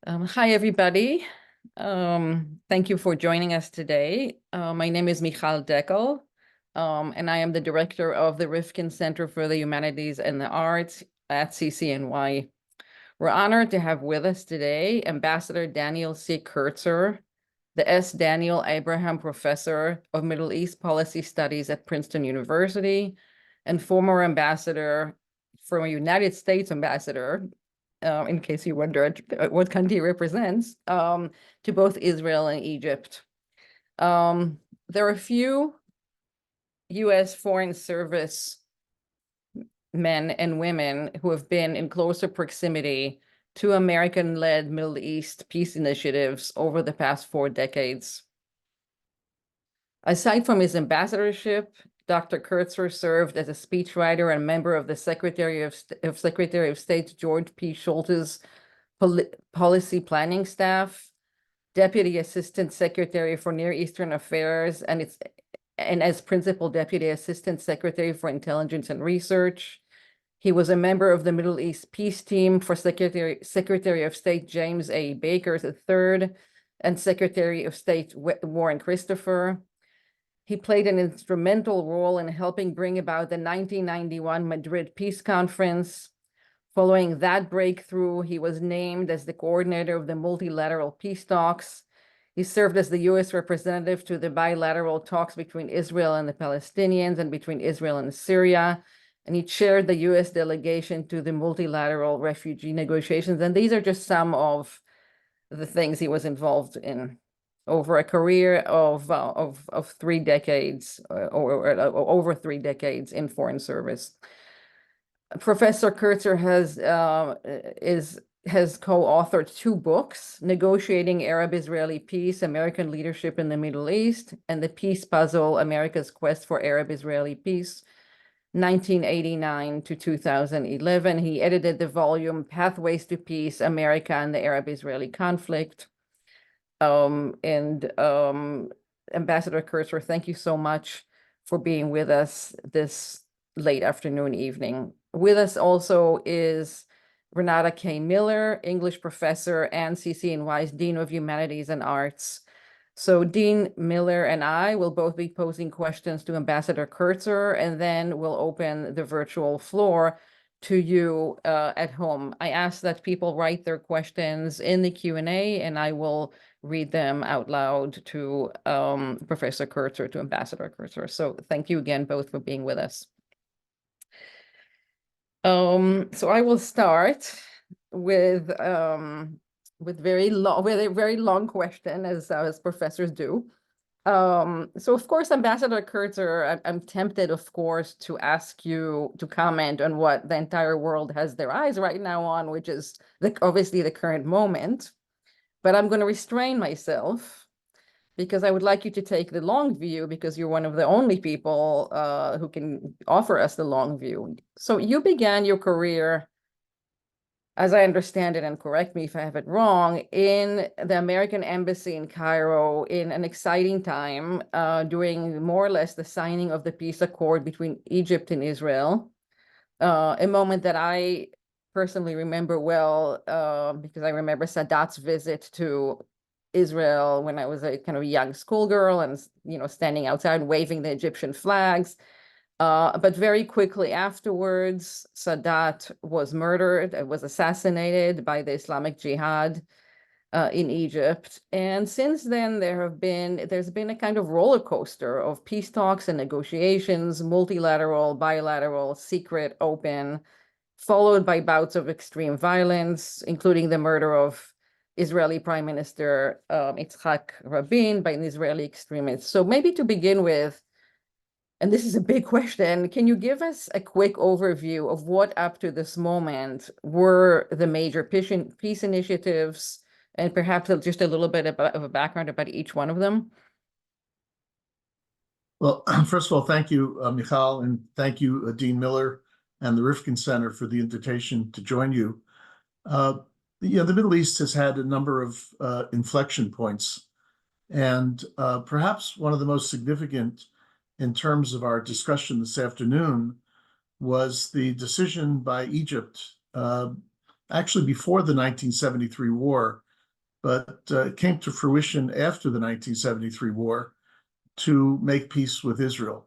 Hi, everybody. Thank you for joining us today. My name is Mikhal Dekel, and I am the director of the Rifkind Center for the Humanities and the Arts at CCNY. We're honored to have with us today Ambassador Daniel C. Kurtzer, the S. Daniel Abraham Professor of Middle East Policy Studies at Princeton University, and former United States ambassador, in case you wondered what country he represents, to both Israel and Egypt. There are a few U.S. Foreign Service men and women who have been in closer proximity to American-led Middle East peace initiatives over the past 4 decades. Aside from his ambassadorship, Dr. Kurtzer served as a speechwriter and member of the Secretary of State George P. Shultz's policy planning staff, Deputy Assistant Secretary for Near Eastern Affairs, and as Principal Deputy Assistant Secretary for Intelligence and Research. He was a member of the Middle East Peace Team for Secretary of State James A. Baker III and Secretary of State Warren Christopher. He played an instrumental role in helping bring about the 1991 Madrid Peace Conference. Following that breakthrough, he was named as the coordinator of the multilateral peace talks. He served as the U.S. representative to the bilateral talks between Israel and the Palestinians and between Israel and Syria. And he chaired the U.S. delegation to the multilateral refugee negotiations. And these are just some of the things he was involved in over a career of 3 decades, or over 3 decades in foreign service. Professor Kurtzer has co-authored 2 books, Negotiating Arab-Israeli Peace, American Leadership in the Middle East, and The Peace Puzzle, America's Quest for Arab-Israeli Peace, 1989 to 2011. He edited the volume Pathways to Peace, America and the Arab-Israeli Conflict. Ambassador Kurtzer, thank you so much for being with us this late afternoon, evening. With us also is Renata K. Miller, English professor and CCNY's Dean of Humanities and Arts. So Dean Miller and I will both be posing questions to Ambassador Kurtzer, and then we'll open the virtual floor to you at home. I ask that people write their questions in the Q&A, and I will read them out loud to Professor Kurtzer, to Ambassador Kurtzer. So thank you again both for being with us. So I will start with a very long question, as professors do. So of course, Ambassador Kurtzer, I'm tempted, of course, to ask you to comment on what the entire world has their eyes right now on, which is obviously the current moment. But I'm going to restrain myself because I would like you to take the long view, because you're one of the only people who can offer us the long view. So you began your career, as I understand it, and correct me if I have it wrong, in the American Embassy in Cairo in an exciting time during more or less the signing of the peace accord between Egypt and Israel, a moment that I personally remember well because I remember Sadat's visit to Israel when I was a kind of young schoolgirl and, standing outside waving the Egyptian flags. But very quickly afterwards, Sadat was murdered, was assassinated by the Islamic Jihad in Egypt. And since then, there's been a kind of roller coaster of peace talks and negotiations, multilateral, bilateral, secret, open, followed by bouts of extreme violence, including the murder of Israeli Prime Minister Yitzhak Rabin by an Israeli extremist. So maybe to begin with, and this is a big question, can you give us a quick overview of what up to this moment were the major peace initiatives, and perhaps just a little bit of a background about each one of them? Well, first of all, thank you, Mikhal, and thank you, Dean Miller and the Rifkind Center for the invitation to join you. The Middle East has had a number of inflection points, and perhaps one of the most significant in terms of our discussion this afternoon was the decision by Egypt, actually before the 1973 war, but it came to fruition after the 1973 war to make peace with Israel.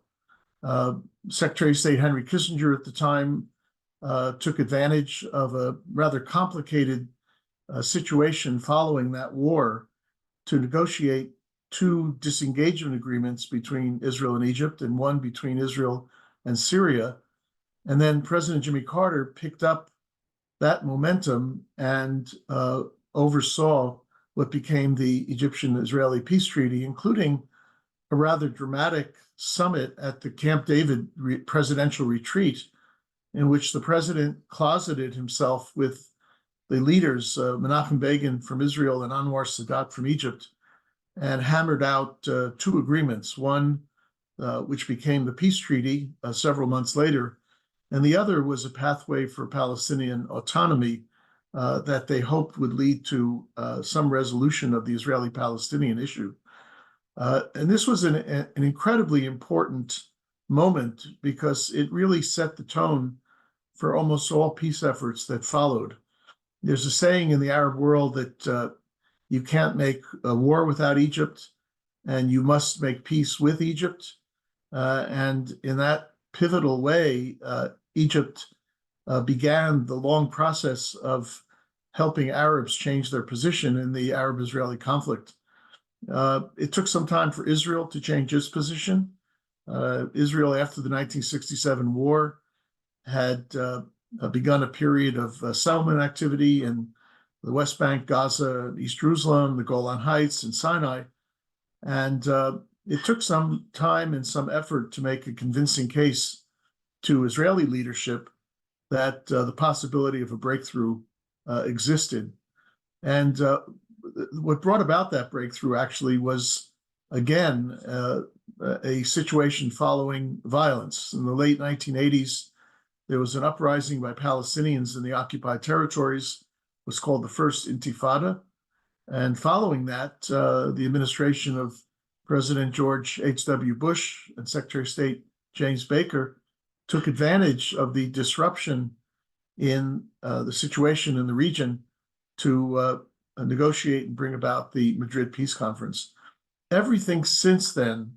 Secretary of State Henry Kissinger at the time took advantage of a rather complicated situation following that war to negotiate two disengagement agreements between Israel and Egypt and one between Israel and Syria. And then President Jimmy Carter picked up that momentum and oversaw what became the Egyptian-Israeli peace treaty, including a rather dramatic summit at the Camp David presidential retreat, in which the president closeted himself with the leaders, Menachem Begin from Israel and Anwar Sadat from Egypt, and hammered out two agreements, one which became the peace treaty several months later, and the other was a pathway for Palestinian autonomy that they hoped would lead to some resolution of the Israeli-Palestinian issue. And this was an incredibly important moment because it really set the tone for almost all peace efforts that followed. There's a saying in the Arab world that you can't make a war without Egypt, and you must make peace with Egypt. And in that pivotal way, Egypt began the long process of helping Arabs change their position in the Arab-Israeli conflict. It took some time for Israel to change its position. Israel, after the 1967 war, had begun a period of settlement activity in the West Bank, Gaza, East Jerusalem, the Golan Heights, and Sinai. And it took some time and some effort to make a convincing case to Israeli leadership that the possibility of a breakthrough existed. And what brought about that breakthrough actually was, again, a situation following violence. In the late 1980s, there was an uprising by Palestinians in the occupied territories, was called the First Intifada. And following that, the administration of President George H.W. Bush and Secretary of State James Baker took advantage of the disruption in the situation in the region to negotiate and bring about the Madrid Peace Conference. Everything since then,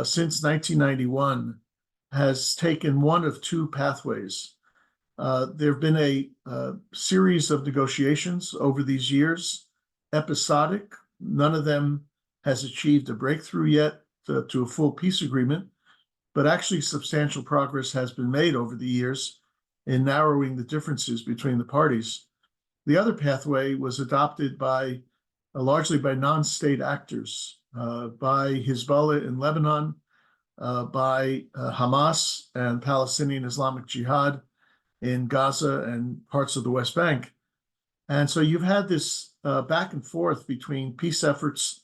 since 1991, has taken one of two pathways. There have been a series of negotiations over these years, episodic. None of them has achieved a breakthrough yet to a full peace agreement, but actually substantial progress has been made over the years in narrowing the differences between the parties. The other pathway was adopted by largely by non-state actors, by Hezbollah in Lebanon, by Hamas and Palestinian Islamic Jihad in Gaza and parts of the West Bank. And so you've had this back and forth between peace efforts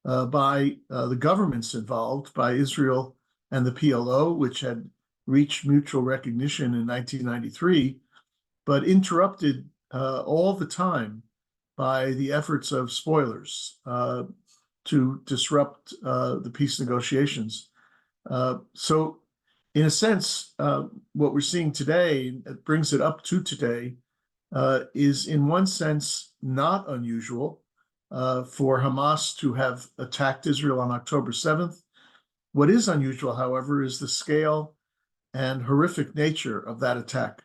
by the governments involved, by Israel and the PLO, which had reached mutual recognition in 1993, but interrupted all the time by the efforts of spoilers to disrupt the peace negotiations. So in a sense, what we're seeing today, it brings it up to today, is in one sense not unusual for Hamas to have attacked Israel on October 7th. What is unusual, however, is the scale and horrific nature of that attack.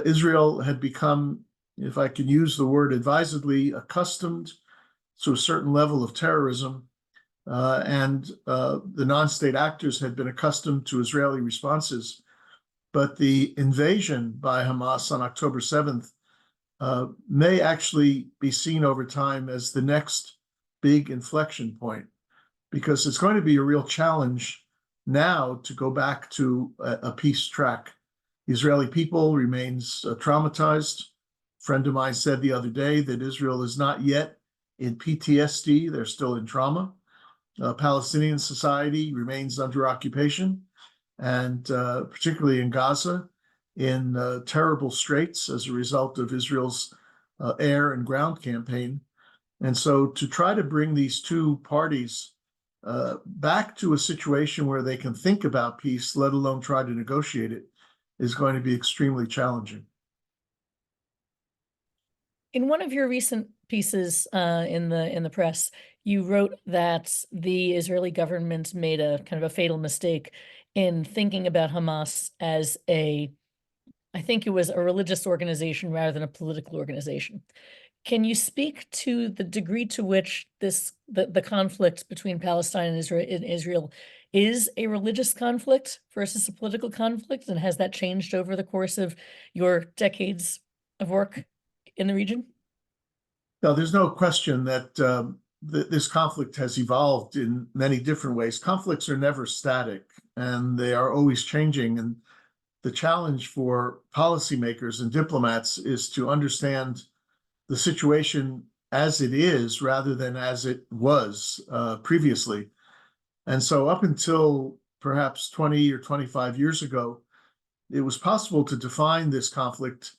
Israel had become, if I can use the word advisedly, accustomed to a certain level of terrorism, and the non-state actors had been accustomed to Israeli responses. But the invasion by Hamas on October 7th may actually be seen over time as the next big inflection point, because it's going to be a real challenge now to go back to a peace track. The Israeli people remains traumatized. A friend of mine said the other day that Israel is not yet in PTSD, they're still in trauma. Palestinian society remains under occupation, and particularly in Gaza, in terrible straits as a result of Israel's air and ground campaign. And so to try to bring these two parties back to a situation where they can think about peace, let alone try to negotiate it, is going to be extremely challenging. In one of your recent pieces in the press, you wrote that the Israeli government made a kind of a fatal mistake in thinking about Hamas as I think it was a religious organization rather than a political organization. Can you speak to the degree to which the conflict between Palestine and Israel is a religious conflict versus a political conflict, and has that changed over the course of your decades of work in the region? Now, there's no question that this conflict has evolved in many different ways. Conflicts are never static, and they are always changing. And the challenge for policymakers and diplomats is to understand the situation as it is rather than as it was previously. And so up until perhaps 20 or 25 years ago, it was possible to define this conflict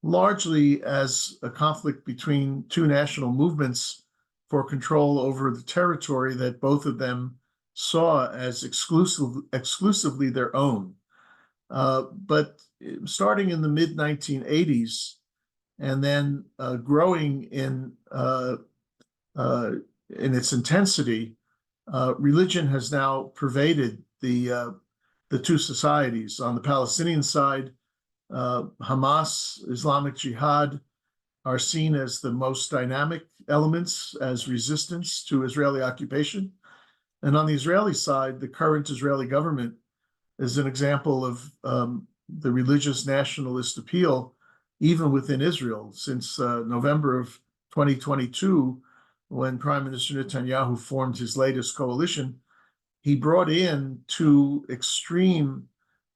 largely as a conflict between two national movements for control over the territory that both of them saw as exclusively their own. But starting in the mid-1980s and then growing in its intensity, religion has now pervaded the two societies. On the Palestinian side, Hamas, Islamic Jihad are seen as the most dynamic elements as resistance to Israeli occupation. And on the Israeli side, the current Israeli government is an example of the religious nationalist appeal, even within Israel, since November of 2022, when Prime Minister Netanyahu formed his latest coalition. He brought in two extreme,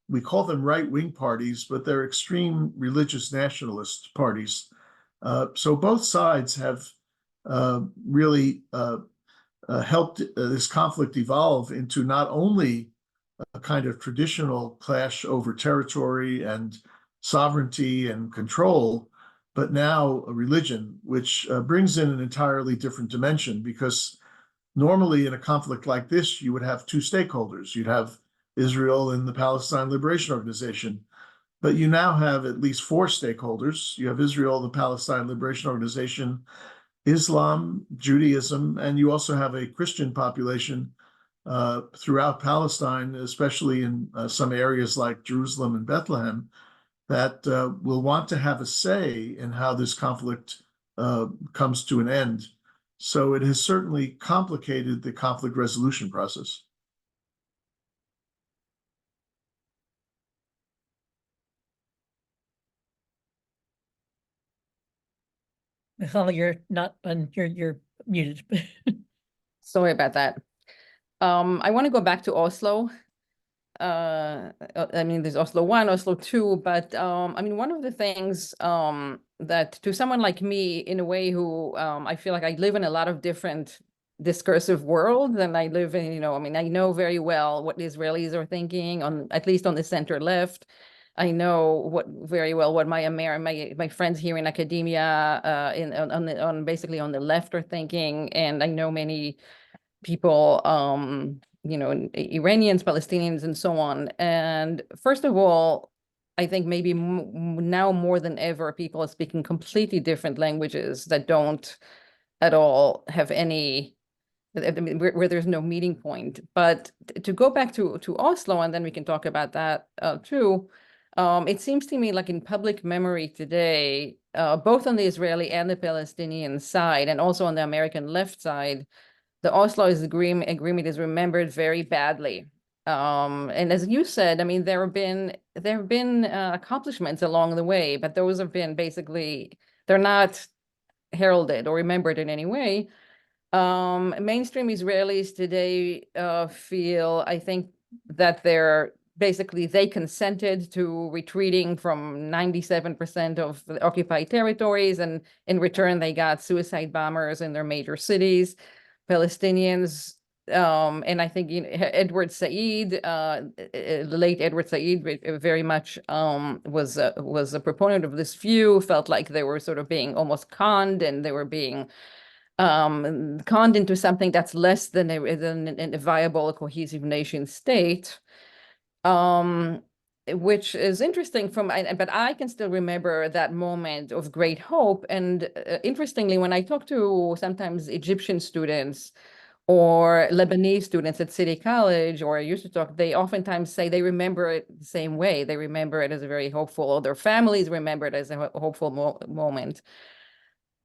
we call them right-wing parties, but they're extreme religious nationalist parties. So both sides have really helped this conflict evolve into not only a kind of traditional clash over territory and sovereignty and control, but now a religion, which brings in an entirely different dimension, because normally in a conflict like this, you would have two stakeholders. You'd have Israel and the Palestine Liberation Organization, but you now have at least four stakeholders. You have Israel, the Palestine Liberation Organization, Islam, Judaism, and you also have a Christian population throughout Palestine, especially in some areas like Jerusalem and Bethlehem, that will want to have a say in how this conflict comes to an end. So it has certainly complicated the conflict resolution process. Mikhal, you're not you're muted. Sorry about that. I want to go back to Oslo. I mean, there's Oslo 1, Oslo 2, but I mean, one of the things that to someone like me, in a way, who I feel like I live in a lot of different discursive worlds, and I live in, you know, I mean, I know very well what the Israelis are thinking, on at least on the center left. I know very well what my friends here in academia, basically on the left are thinking, and I know many people, you know, Iranians, Palestinians, and so on. And first of all, I think maybe now more than ever, people are speaking completely different languages that don't at all have any, I mean, where there's no meeting point. But to go back to Oslo, and then we can talk about that too. It seems to me like in public memory today, both on the Israeli and the Palestinian side, and also on the American left side, the Oslo agreement is remembered very badly. And as you said, I mean, there have been accomplishments along the way, but those have been basically, they're not heralded or remembered in any way. Mainstream Israelis today feel, I think, that they consented to retreating from 97% of the occupied territories, and in return they got suicide bombers in their major cities. Palestinians, and I think, you know, Edward Said, the late Edward Said, very much was a proponent of this view, felt like they were sort of being almost conned, and they were being conned into something that's less than a viable, cohesive nation state. which is interesting but I can still remember that moment of great hope. And interestingly, when I talk to sometimes Egyptian students or Lebanese students at City College, or I used to talk, they oftentimes say they remember it the same way. They remember it as a very hopeful, or their families remember it as a hopeful moment.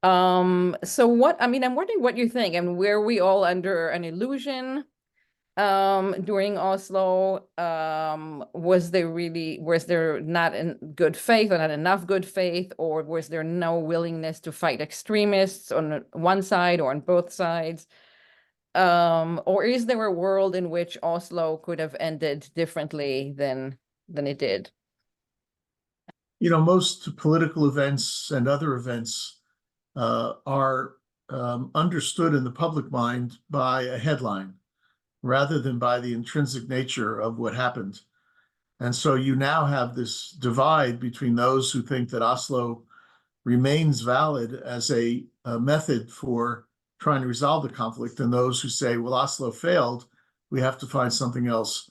So I'm wondering what you think, and were we all under an illusion during Oslo? Was there not in good faith, or not enough good faith, or was there no willingness to fight extremists on one side or on both sides? Or is there a world in which Oslo could have ended differently than it did? Most political events and other events are understood in the public mind by a headline rather than by the intrinsic nature of what happened. And so you now have this divide between those who think that Oslo remains valid as a method for trying to resolve the conflict, and those who say, well, Oslo failed, we have to find something else.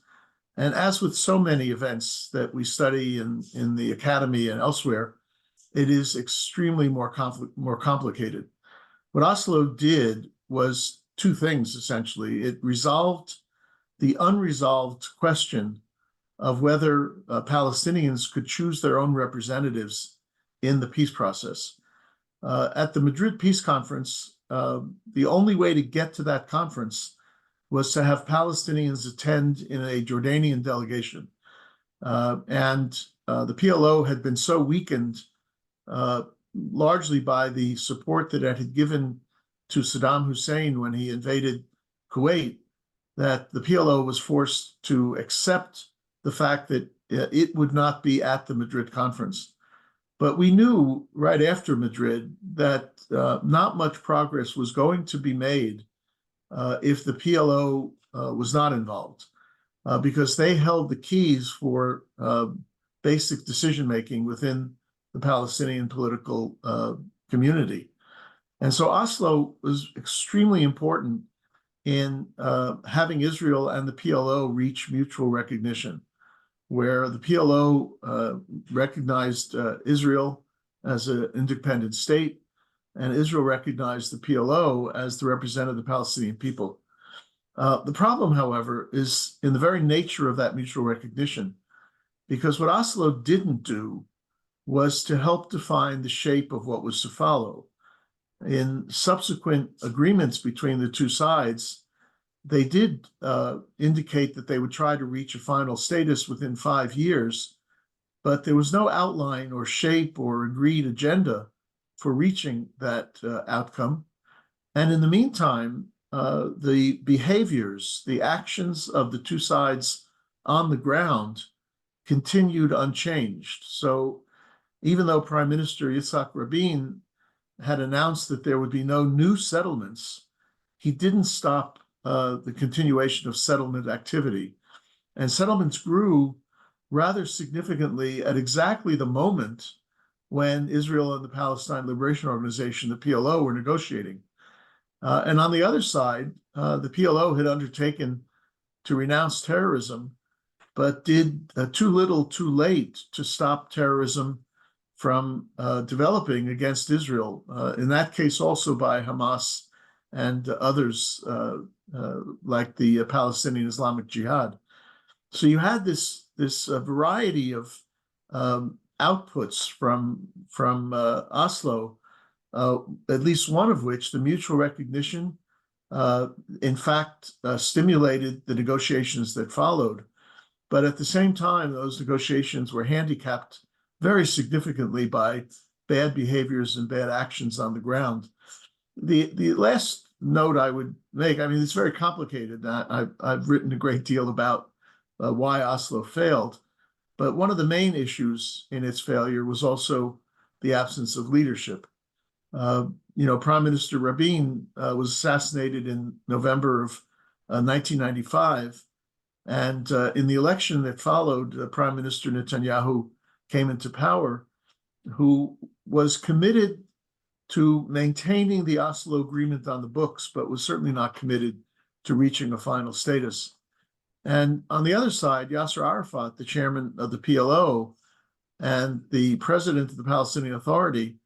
And as with so many events that we study in the academy and elsewhere, it is extremely more complicated. What Oslo did was two things, essentially. It resolved the unresolved question of whether Palestinians could choose their own representatives in the peace process. At the Madrid Peace Conference, the only way to get to that conference was to have Palestinians attend in a Jordanian delegation. And the PLO had been so weakened largely by the support that it had given to Saddam Hussein when he invaded Kuwait, that the PLO was forced to accept the fact that it would not be at the Madrid conference. But we knew right after Madrid that not much progress was going to be made if the PLO was not involved, because they held the keys for basic decision-making within the Palestinian political community. And so Oslo was extremely important in having Israel and the PLO reach mutual recognition, where the PLO recognized Israel as an independent state, and Israel recognized the PLO as the representative of the Palestinian people. The problem, however, is in the very nature of that mutual recognition, because what Oslo didn't do was to help define the shape of what was to follow. In subsequent agreements between the two sides, they did indicate that they would try to reach a final status within 5 years, but there was no outline or shape or agreed agenda for reaching that outcome. And in the meantime, the behaviors, the actions of the two sides on the ground continued unchanged. So even though Prime Minister Yitzhak Rabin had announced that there would be no new settlements, he didn't stop the continuation of settlement activity. And settlements grew rather significantly at exactly the moment when Israel and the Palestine Liberation Organization, the PLO, were negotiating. And on the other side, the PLO had undertaken to renounce terrorism, but did too little too late to stop terrorism from developing against Israel, in that case also by Hamas and others like the Palestinian Islamic Jihad. So you had this variety of outputs from Oslo, at least one of which, the mutual recognition, in fact, stimulated the negotiations that followed. But at the same time, those negotiations were handicapped very significantly by bad behaviors and bad actions on the ground. The last note I would make, I mean, it's very complicated. I've written a great deal about why Oslo failed, but one of the main issues in its failure was also the absence of leadership. Prime Minister Rabin was assassinated in November of 1995, and in the election that followed, Prime Minister Netanyahu came into power, who was committed to maintaining the Oslo Agreement on the books, but was certainly not committed to reaching a final status. And on the other side, Yasser Arafat, the chairman of the PLO and the president of the Palestinian Authority,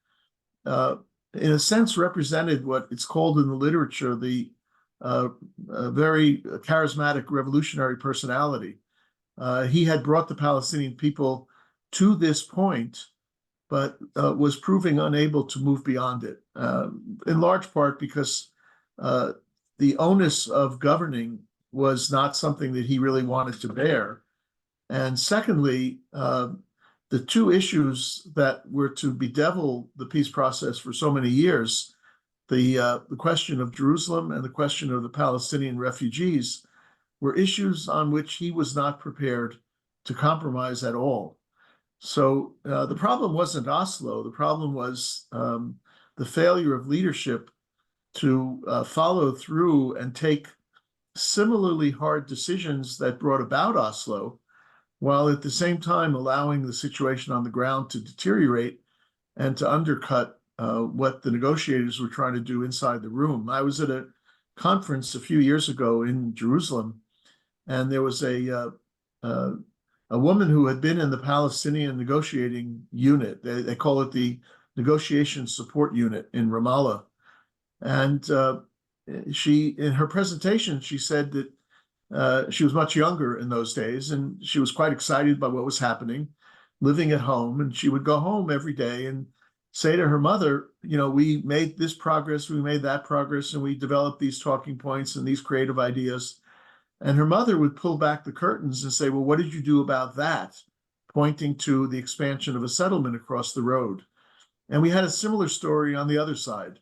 in a sense represented what it's called in the literature the very charismatic revolutionary personality. He had brought the Palestinian people to this point, but was proving unable to move beyond it, in large part because the onus of governing was not something that he really wanted to bear. And secondly, the two issues that were to bedevil the peace process for so many years, the question of Jerusalem and the question of the Palestinian refugees, were issues on which he was not prepared to compromise at all. So the problem wasn't Oslo. The problem was the failure of leadership to follow through and take similarly hard decisions that brought about Oslo, while at the same time allowing the situation on the ground to deteriorate and to undercut what the negotiators were trying to do inside the room. I was at a conference a few years ago in Jerusalem, and there was a woman who had been in the Palestinian negotiating unit. They call it the Negotiation Support Unit in Ramallah. And she, in her presentation, she said that she was much younger in those days, and she was quite excited by what was happening, living at home. And she would go home every day and say to her mother, you know, we made this progress, we made that progress, and we developed these talking points and these creative ideas. And her mother would pull back the curtains and say, well, what did you do about that? Pointing to the expansion of a settlement across the road. And we had a similar story on the other side.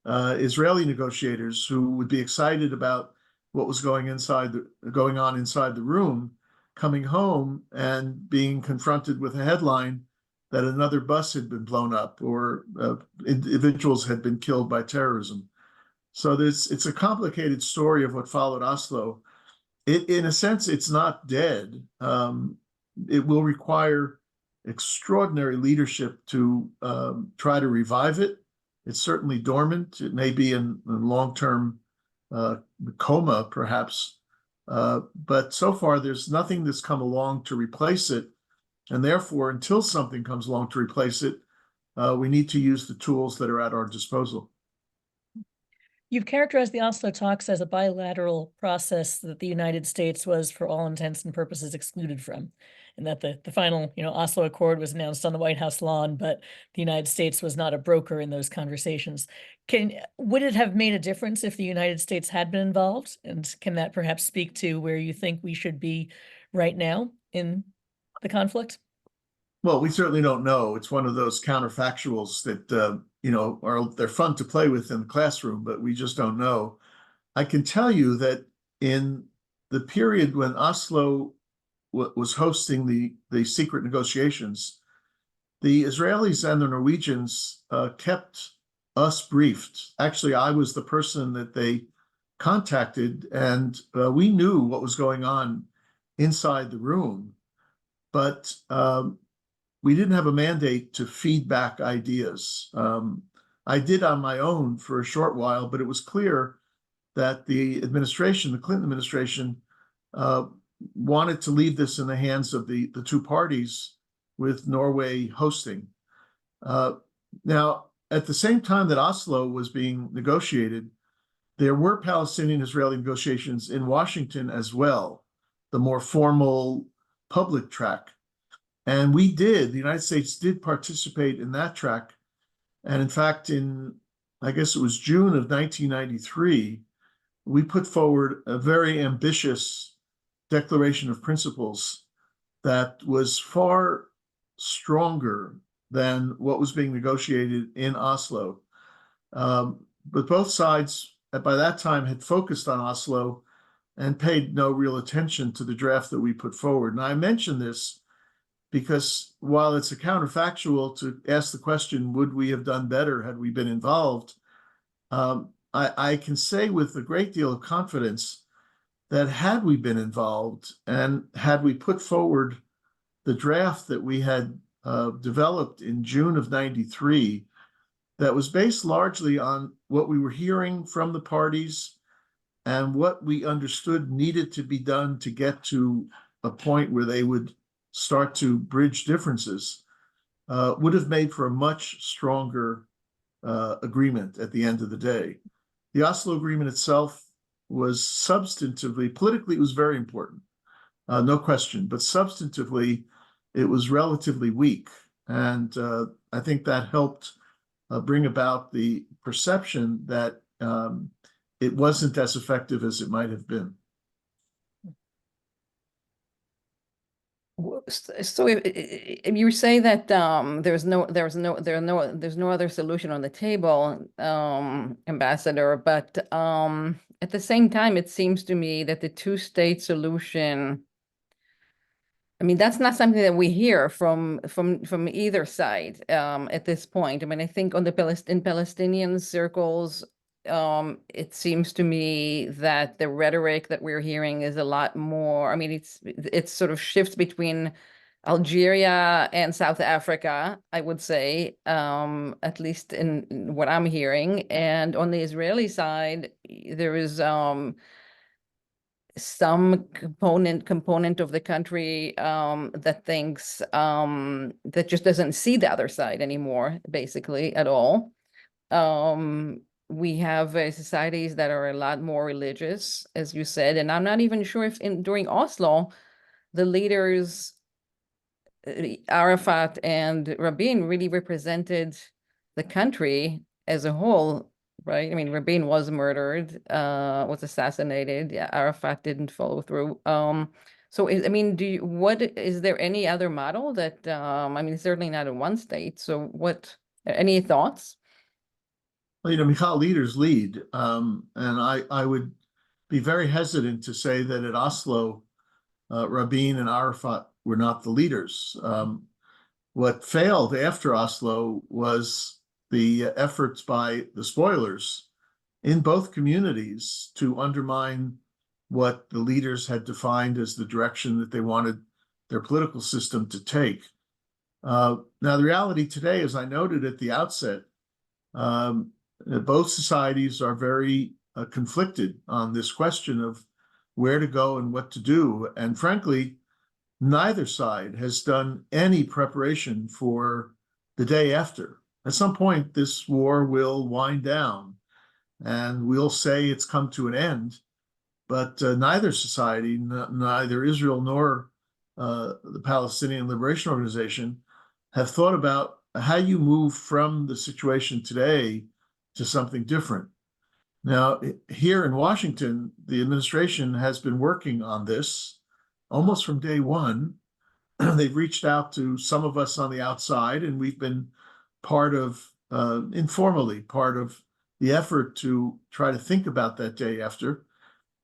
Israeli negotiators who would be excited about what was going on inside the room, coming home and being confronted with a headline that another bus had been blown up or individuals had been killed by terrorism. So it's a complicated story of what followed Oslo. In a sense, it's not dead. It will require extraordinary leadership to try to revive it. It's certainly dormant. It may be in long-term coma, perhaps. But so far, there's nothing that's come along to replace it. And therefore, until something comes along to replace it, we need to use the tools that are at our disposal. You've characterized the Oslo talks as a bilateral process that the United States was, for all intents and purposes, excluded from, and that the final, Oslo Accord was announced on the White House lawn, but the United States was not a broker in those conversations. Would it have made a difference if the United States had been involved? And can that perhaps speak to where you think we should be right now in the conflict? Well, we certainly don't know. It's one of those counterfactuals that they're fun to play with in the classroom, but we just don't know. I can tell you that in the period when Oslo was hosting the secret negotiations, the Israelis and the Norwegians kept us briefed. Actually, I was the person that they contacted, and we knew what was going on inside the room, but we didn't have a mandate to feed back ideas. I did on my own for a short while, but it was clear that the administration, the Clinton administration, wanted to leave this in the hands of the two parties, with Norway hosting. Now, at the same time that Oslo was being negotiated, there were Palestinian-Israeli negotiations in Washington as well, the more formal public track. And the United States did participate in that track. And in fact, I guess it was June of 1993, we put forward a very ambitious declaration of principles that was far stronger than what was being negotiated in Oslo. But both sides by that time had focused on Oslo and paid no real attention to the draft that we put forward. And I mention this because while it's a counterfactual to ask the question, would we have done better had we been involved? I can say with a great deal of confidence that had we been involved and had we put forward the draft that we had developed in June of '93, that was based largely on what we were hearing from the parties and what we understood needed to be done to get to a point where they would start to bridge differences, would have made for a much stronger agreement at the end of the day. The Oslo Agreement itself was substantively, politically, it was very important, no question, but substantively, it was relatively weak. And I think that helped bring about the perception that it wasn't as effective as it might have been. So if you say that there's no other solution on the table, Ambassador, but at the same time, it seems to me that the two-state solution, I mean, that's not something that we hear from either side at this point. I mean, I think on the in Palestinian circles, it seems to me that the rhetoric that we're hearing is a lot more. I mean, it's sort of shifts between Algeria and South Africa, I would say, at least in what I'm hearing. And on the Israeli side, there is some component of the country that thinks that just doesn't see the other side anymore, basically, at all. We have societies that are a lot more religious, as you said, and I'm not even sure if during Oslo, the leaders, Arafat and Rabin, really represented the country as a whole, right? I mean, Rabin was murdered, was assassinated. Yeah, Arafat didn't follow through. So I mean, is there any other model that, I mean, certainly not in one state. So any thoughts? Well, you know, Mikhal, leaders lead. And I would be very hesitant to say that at Oslo, Rabin and Arafat were not the leaders. What failed after Oslo was the efforts by the spoilers in both communities to undermine what the leaders had defined as the direction that they wanted their political system to take. Now, the reality today, as I noted at the outset, both societies are very conflicted on this question of where to go and what to do. And frankly, neither side has done any preparation for the day after. At some point, this war will wind down and we'll say it's come to an end. But neither society, neither Israel nor the Palestinian Liberation Organization, have thought about how you move from the situation today to something different. Now, here in Washington, the administration has been working on this almost from day one. They've reached out to some of us on the outside, and we've been informally part of the effort to try to think about that day after.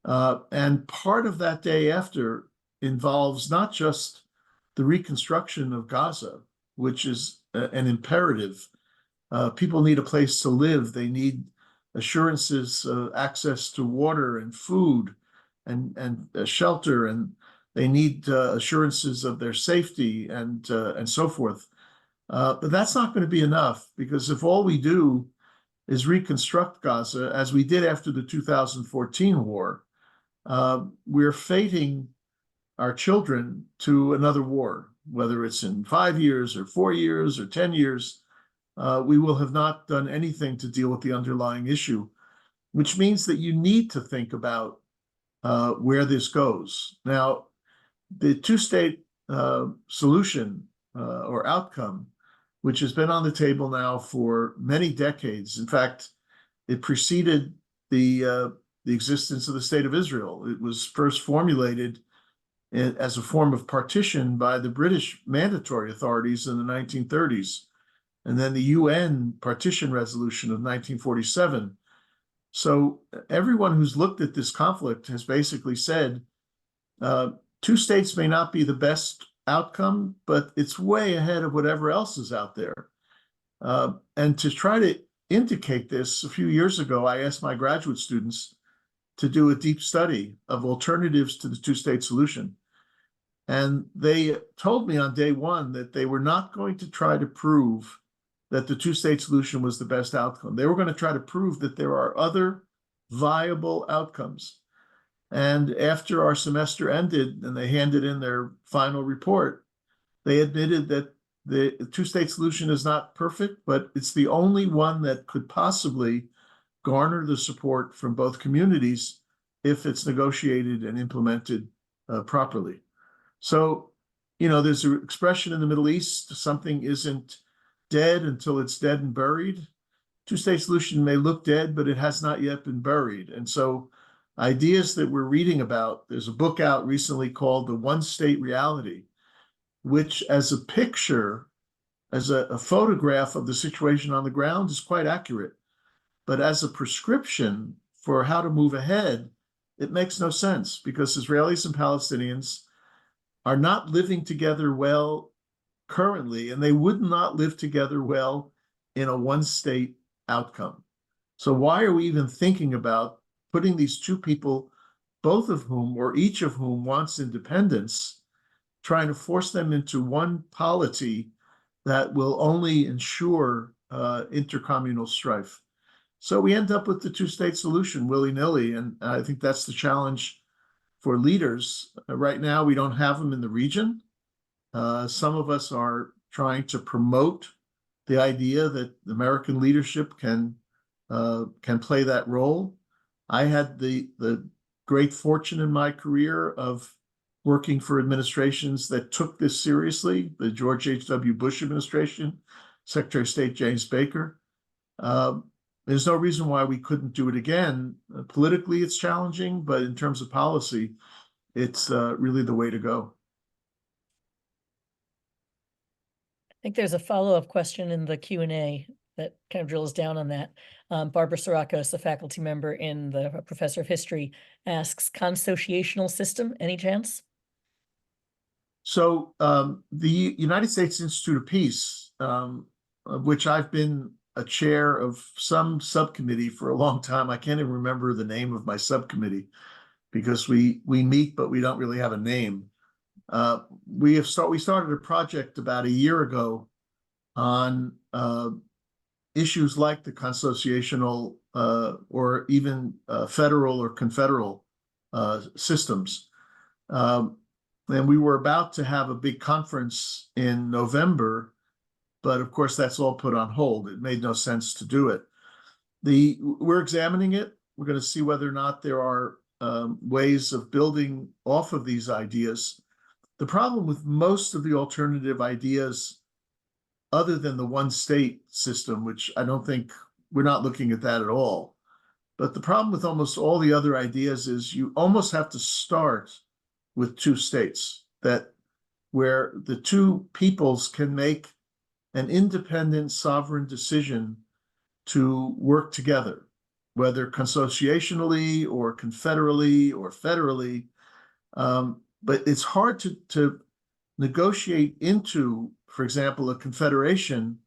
And part of that day after involves not just the reconstruction of Gaza, which is an imperative. People need a place to live. They need assurances, access to water and food and shelter, and they need assurances of their safety and so forth. But that's not going to be enough, because if all we do is reconstruct Gaza, as we did after the 2014 war, we're fating our children to another war, whether it's in 5 years or 4 years or 10 years. We will have not done anything to deal with the underlying issue, which means that you need to think about where this goes. Now, the two-state solution or outcome, which has been on the table now for many decades. In fact, it preceded the existence of the State of Israel. It was first formulated as a form of partition by the British mandatory authorities in the 1930s, and then the UN partition resolution of 1947. So everyone who's looked at this conflict has basically said, two states may not be the best outcome, but it's way ahead of whatever else is out there. And to try to indicate this, a few years ago, I asked my graduate students to do a deep study of alternatives to the two-state solution. And they told me on day one that they were not going to try to prove that the two-state solution was the best outcome. They were going to try to prove that there are other viable outcomes. And after our semester ended and they handed in their final report, they admitted that the two-state solution is not perfect, but it's the only one that could possibly garner the support from both communities if it's negotiated and implemented properly. So, there's an expression in the Middle East, something isn't dead until it's dead and buried. Two-state solution may look dead, but it has not yet been buried. And so ideas that we're reading about, there's a book out recently called The One-State Reality, which as a picture, as a photograph of the situation on the ground is quite accurate. But as a prescription for how to move ahead, it makes no sense because Israelis and Palestinians are not living together well currently, and they would not live together well in a one-state outcome. So why are we even thinking about putting these two people, both of whom or each of whom wants independence, trying to force them into one polity that will only ensure intercommunal strife? So we end up with the two-state solution willy-nilly, and I think that's the challenge for leaders. Right now, we don't have them in the region. Some of us are trying to promote the idea that American leadership can play that role. I had the great fortune in my career of working for administrations that took this seriously, the George H.W. Bush administration, Secretary of State James Baker. There's no reason why we couldn't do it again. Politically, it's challenging, but in terms of policy, it's really the way to go. I think there's a follow-up question in the Q&A that kind of drills down on that. Barbara Sirakos, a faculty member and the professor of history, asks, consociational system, any chance? So the United States Institute of Peace, of which I've been a chair of some subcommittee for a long time. I can't even remember the name of my subcommittee because we meet, but we don't really have a name. We started a project about a year ago on issues like the consociational or even federal or confederal systems. And we were about to have a big conference in November, but of course that's all put on hold. It made no sense to do it. We're examining it. We're going to see whether or not there are ways of building off of these ideas. The problem with most of the alternative ideas, other than the one-state system, which I don't think we're not looking at that at all, but the problem with almost all the other ideas is you almost have to start with two states, that where the two peoples can make an independent sovereign decision to work together, whether consociationally or confederally or federally. But it's hard to negotiate into, for example, a confederation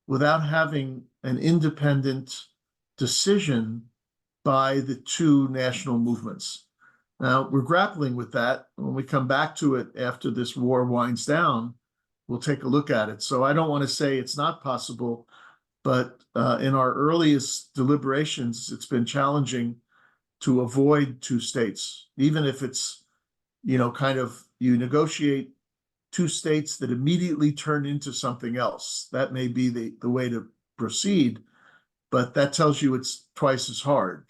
without having an independent decision by the two national movements. Now, we're grappling with that. When we come back to it after this war winds down, we'll take a look at it. So I don't want to say it's not possible, but in our earliest deliberations, it's been challenging to avoid two states, even if it's, kind of you negotiate two states that immediately turn into something else. That may be the way to proceed, but that tells you it's twice as hard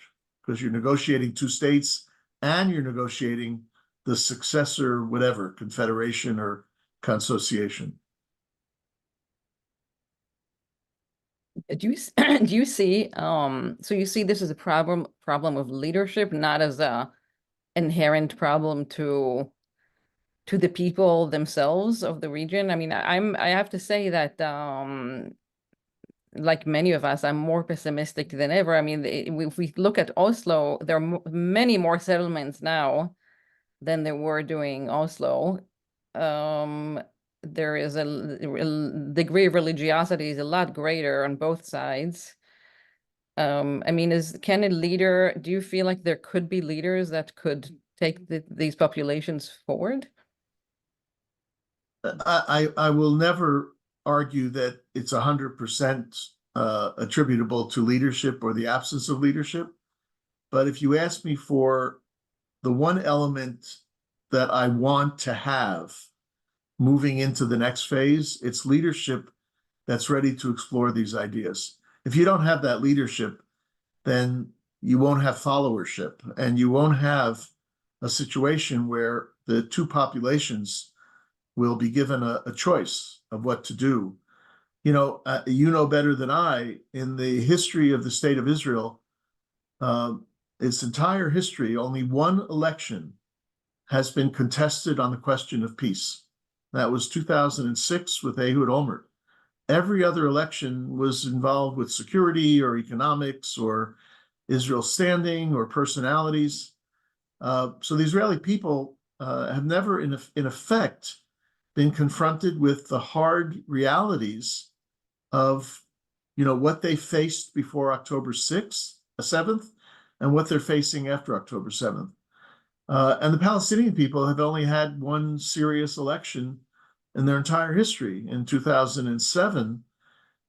because you're negotiating two states and you're negotiating the successor, whatever, confederation or consociation. Do you see so you see this as a problem of leadership, not as a inherent problem to the people themselves of the region? I mean, I have to say that like many of us, I'm more pessimistic than ever. I mean, if we look at Oslo, there are many more settlements now than there were during Oslo. There is a degree of religiosity is a lot greater on both sides. I mean, can a leader, do you feel like there could be leaders that could take these populations forward? I will never argue that it's 100% attributable to leadership or the absence of leadership. But if you ask me for the one element that I want to have moving into the next phase, it's leadership that's ready to explore these ideas. If you don't have that leadership, then you won't have followership, and you won't have a situation where the two populations will be given a choice of what to do. You know better than I, in the history of the state of Israel, its entire history, only one election has been contested on the question of peace. That was 2006 with Ehud Olmert. Every other election was involved with security or economics or Israel's standing or personalities. So the Israeli people have never, in effect, been confronted with the hard realities of, what they faced before October 7th, and what they're facing after October 7th. And the Palestinian people have only had one serious election in their entire history in 2007.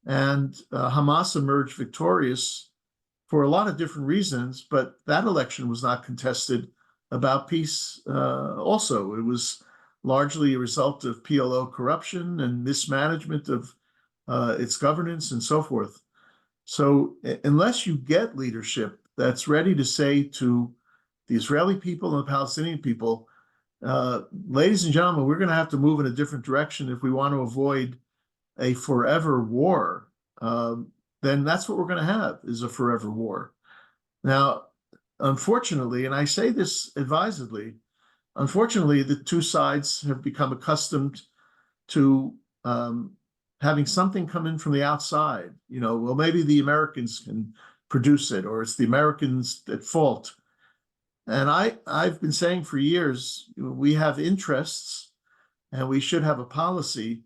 And Hamas emerged victorious for a lot of different reasons, but that election was not contested about peace also. It was largely a result of PLO corruption and mismanagement of its governance and so forth. So unless you get leadership that's ready to say to the Israeli people and the Palestinian people, ladies and gentlemen, we're going to have to move in a different direction if we want to avoid a forever war, then that's what we're going to have, is a forever war. Now, unfortunately, and I say this advisedly, unfortunately, the two sides have become accustomed to having something come in from the outside. Well, maybe the Americans can produce it, or it's the Americans at fault. And I've been saying for years, we have interests and we should have a policy,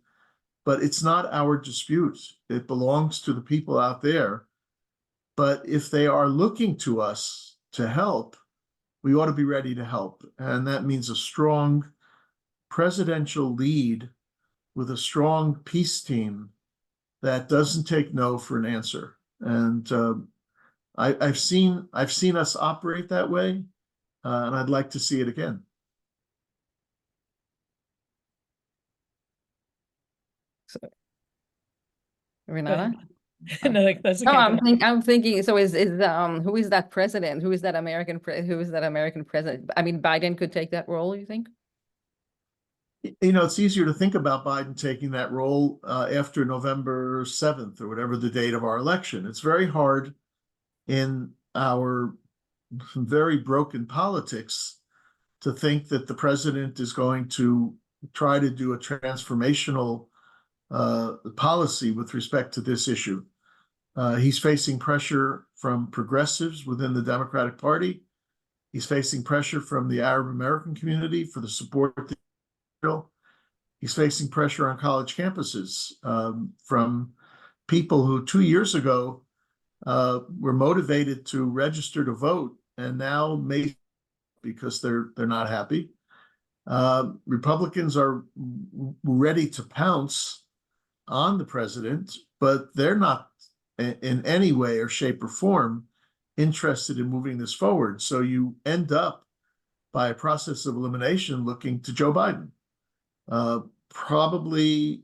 but it's not our dispute. It belongs to the people out there. But if they are looking to us to help, we ought to be ready to help. And that means a strong presidential lead with a strong peace team that doesn't take no for an answer. And I've seen us operate that way, and I'd like to see it again. So, Renata? No, that's No, okay. I'm thinking. So is who is that president? Who is that American president? I mean, Biden could take that role, you think? It's easier to think about Biden taking that role after November 7th or whatever the date of our election. It's very hard in our very broken politics to think that the president is going to try to do a transformational policy with respect to this issue. He's facing pressure from progressives within the Democratic Party. He's facing pressure from the Arab American community for the support of Israel. He's facing pressure on college campuses from people who 2 years ago were motivated to register to vote and now may because they're not happy. Republicans are ready to pounce on the president, but they're not in any way or shape or form interested in moving this forward. So you end up by a process of elimination looking to Joe Biden. Probably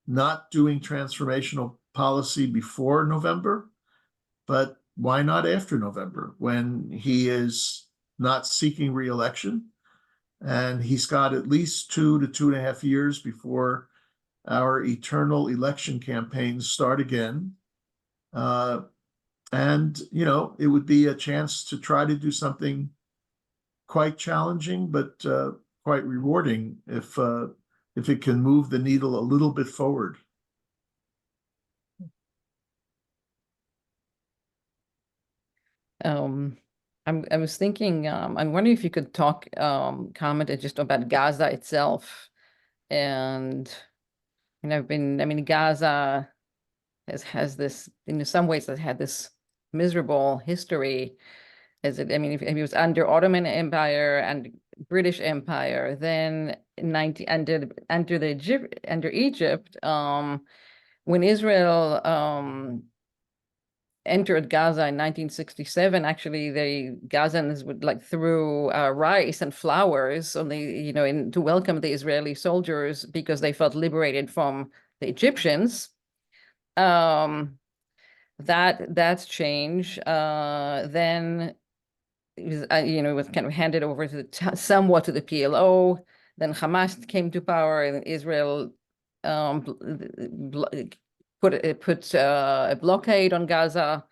not doing transformational policy before November, but why not after November when he is not seeking re-election and he's got at least 2 to 2.5 years before our eternal election campaigns start again. And it would be a chance to try to do something quite challenging, but quite rewarding if it can move the needle a little bit forward. I was thinking, I'm wondering if you could comment just about Gaza itself. And Gaza has this, in some ways, has had this miserable history. If it was under Ottoman Empire and British Empire, then under Egypt, when Israel entered Gaza in 1967, actually the Gazans would like threw rice and flowers on the, you know, to welcome the Israeli soldiers because they felt liberated from the Egyptians. That's changed. Then you know, it was kind of handed over to somewhat to the PLO. Then Hamas came to power, and Israel put a blockade on Gaza.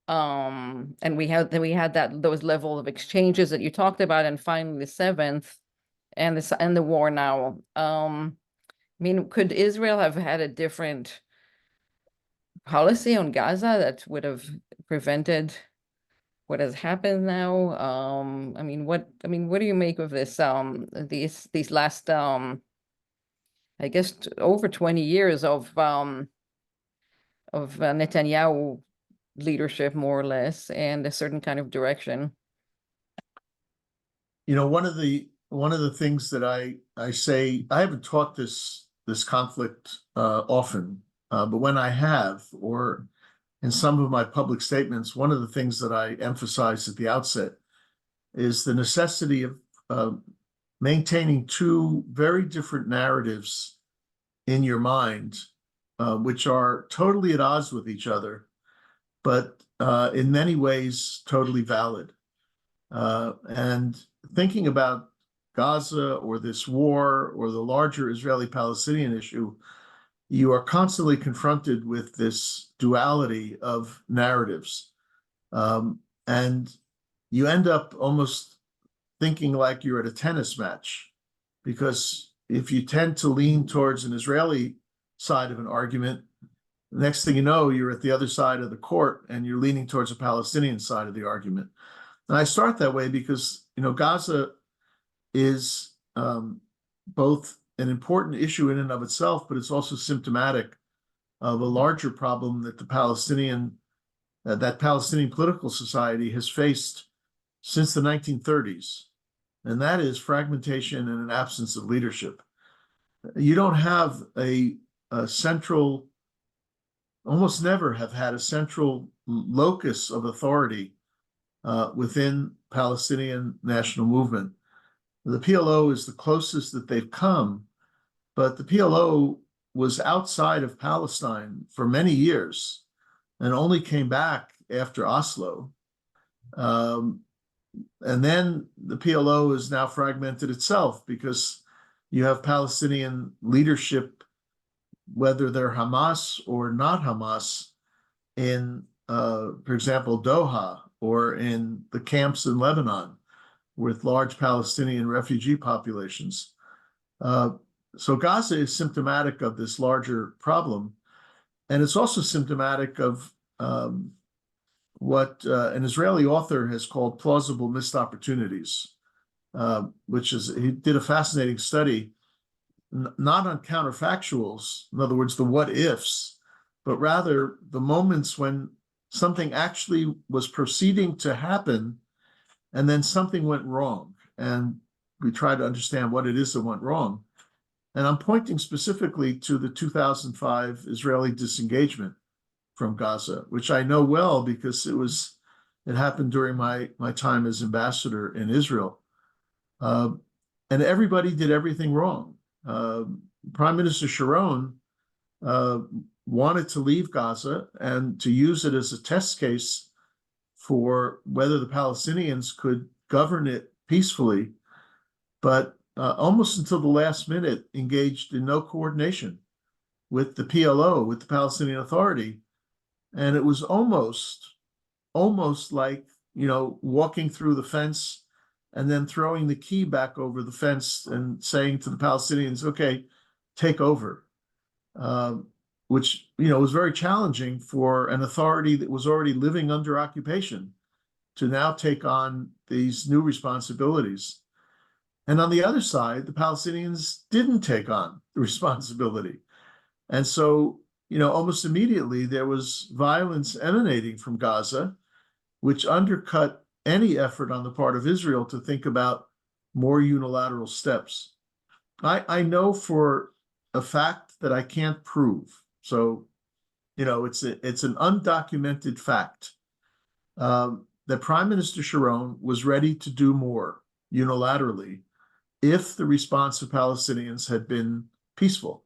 And we had those level of exchanges that you talked about, and finally the 7th and the war now. I mean, could Israel have had a different policy on Gaza that would have prevented what has happened now? I mean, what do you make of this? These last I guess over 20 years of Netanyahu leadership, more or less, and a certain kind of direction. You know, one of the things that I say, I haven't taught this conflict often, but when I have, or in some of my public statements, one of the things that I emphasize at the outset is the necessity of maintaining two very different narratives in your mind, which are totally at odds with each other, but in many ways totally valid. And thinking about Gaza or this war or the larger Israeli-Palestinian issue, you are constantly confronted with this duality of narratives. And you end up almost thinking like you're at a tennis match, because if you tend to lean towards an Israeli side of an argument, next thing you know, you're at the other side of the court and you're leaning towards a Palestinian side of the argument. And I start that way because, you know, Gaza is both an important issue in and of itself, but it's also symptomatic of a larger problem that that Palestinian political society has faced since the 1930s, and that is fragmentation and an absence of leadership. You don't have a central, almost never have had a central locus of authority within Palestinian national movement. The PLO is the closest that they've come, but the PLO was outside of Palestine for many years and only came back after Oslo. And then the PLO is now fragmented itself because you have Palestinian leadership, whether they're Hamas or not Hamas, in, for example, Doha, or in the camps in Lebanon with large Palestinian refugee populations. So Gaza is symptomatic of this larger problem. And it's also symptomatic of what an Israeli author has called plausible missed opportunities, which is, he did a fascinating study, not on counterfactuals, in other words, the what ifs, but rather the moments when something actually was proceeding to happen and then something went wrong. And we try to understand what it is that went wrong. And I'm pointing specifically to the 2005 Israeli disengagement from Gaza, which I know well because it happened during my time as ambassador in Israel. And everybody did everything wrong. Prime Minister Sharon wanted to leave Gaza and to use it as a test case for whether the Palestinians could govern it peacefully, but almost until the last minute engaged in no coordination with the PLO, with the Palestinian Authority. And it was almost like, you know, walking through the fence and then throwing the key back over the fence and saying to the Palestinians, okay, take over, which, you know, was very challenging for an authority that was already living under occupation to now take on these new responsibilities. And on the other side, the Palestinians didn't take on the responsibility. And so, you know, almost immediately there was violence emanating from Gaza, which undercut any effort on the part of Israel to think about more unilateral steps. I know for a fact that I can't prove. So it's an undocumented fact that Prime Minister Sharon was ready to do more unilaterally if the response of Palestinians had been peaceful.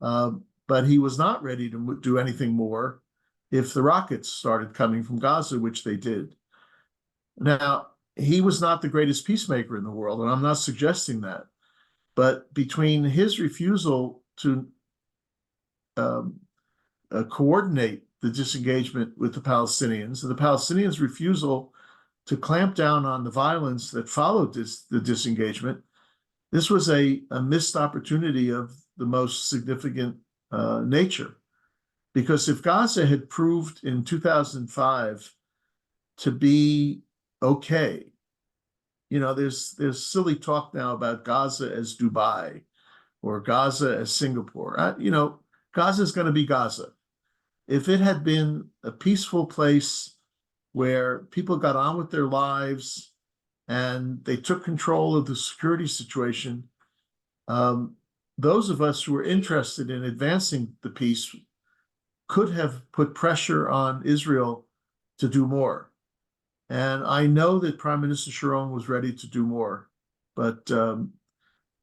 But he was not ready to do anything more if the rockets started coming from Gaza, which they did. Now, he was not the greatest peacemaker in the world, and I'm not suggesting that. But between his refusal to coordinate the disengagement with the Palestinians and the Palestinians' refusal to clamp down on the violence that followed the disengagement, this was a missed opportunity of the most significant nature. Because if Gaza had proved in 2005 to be okay, there's silly talk now about Gaza as Dubai or Gaza as Singapore. Gaza is going to be Gaza. If it had been a peaceful place where people got on with their lives and they took control of the security situation, those of us who were interested in advancing the peace could have put pressure on Israel to do more. And I know that Prime Minister Sharon was ready to do more, but the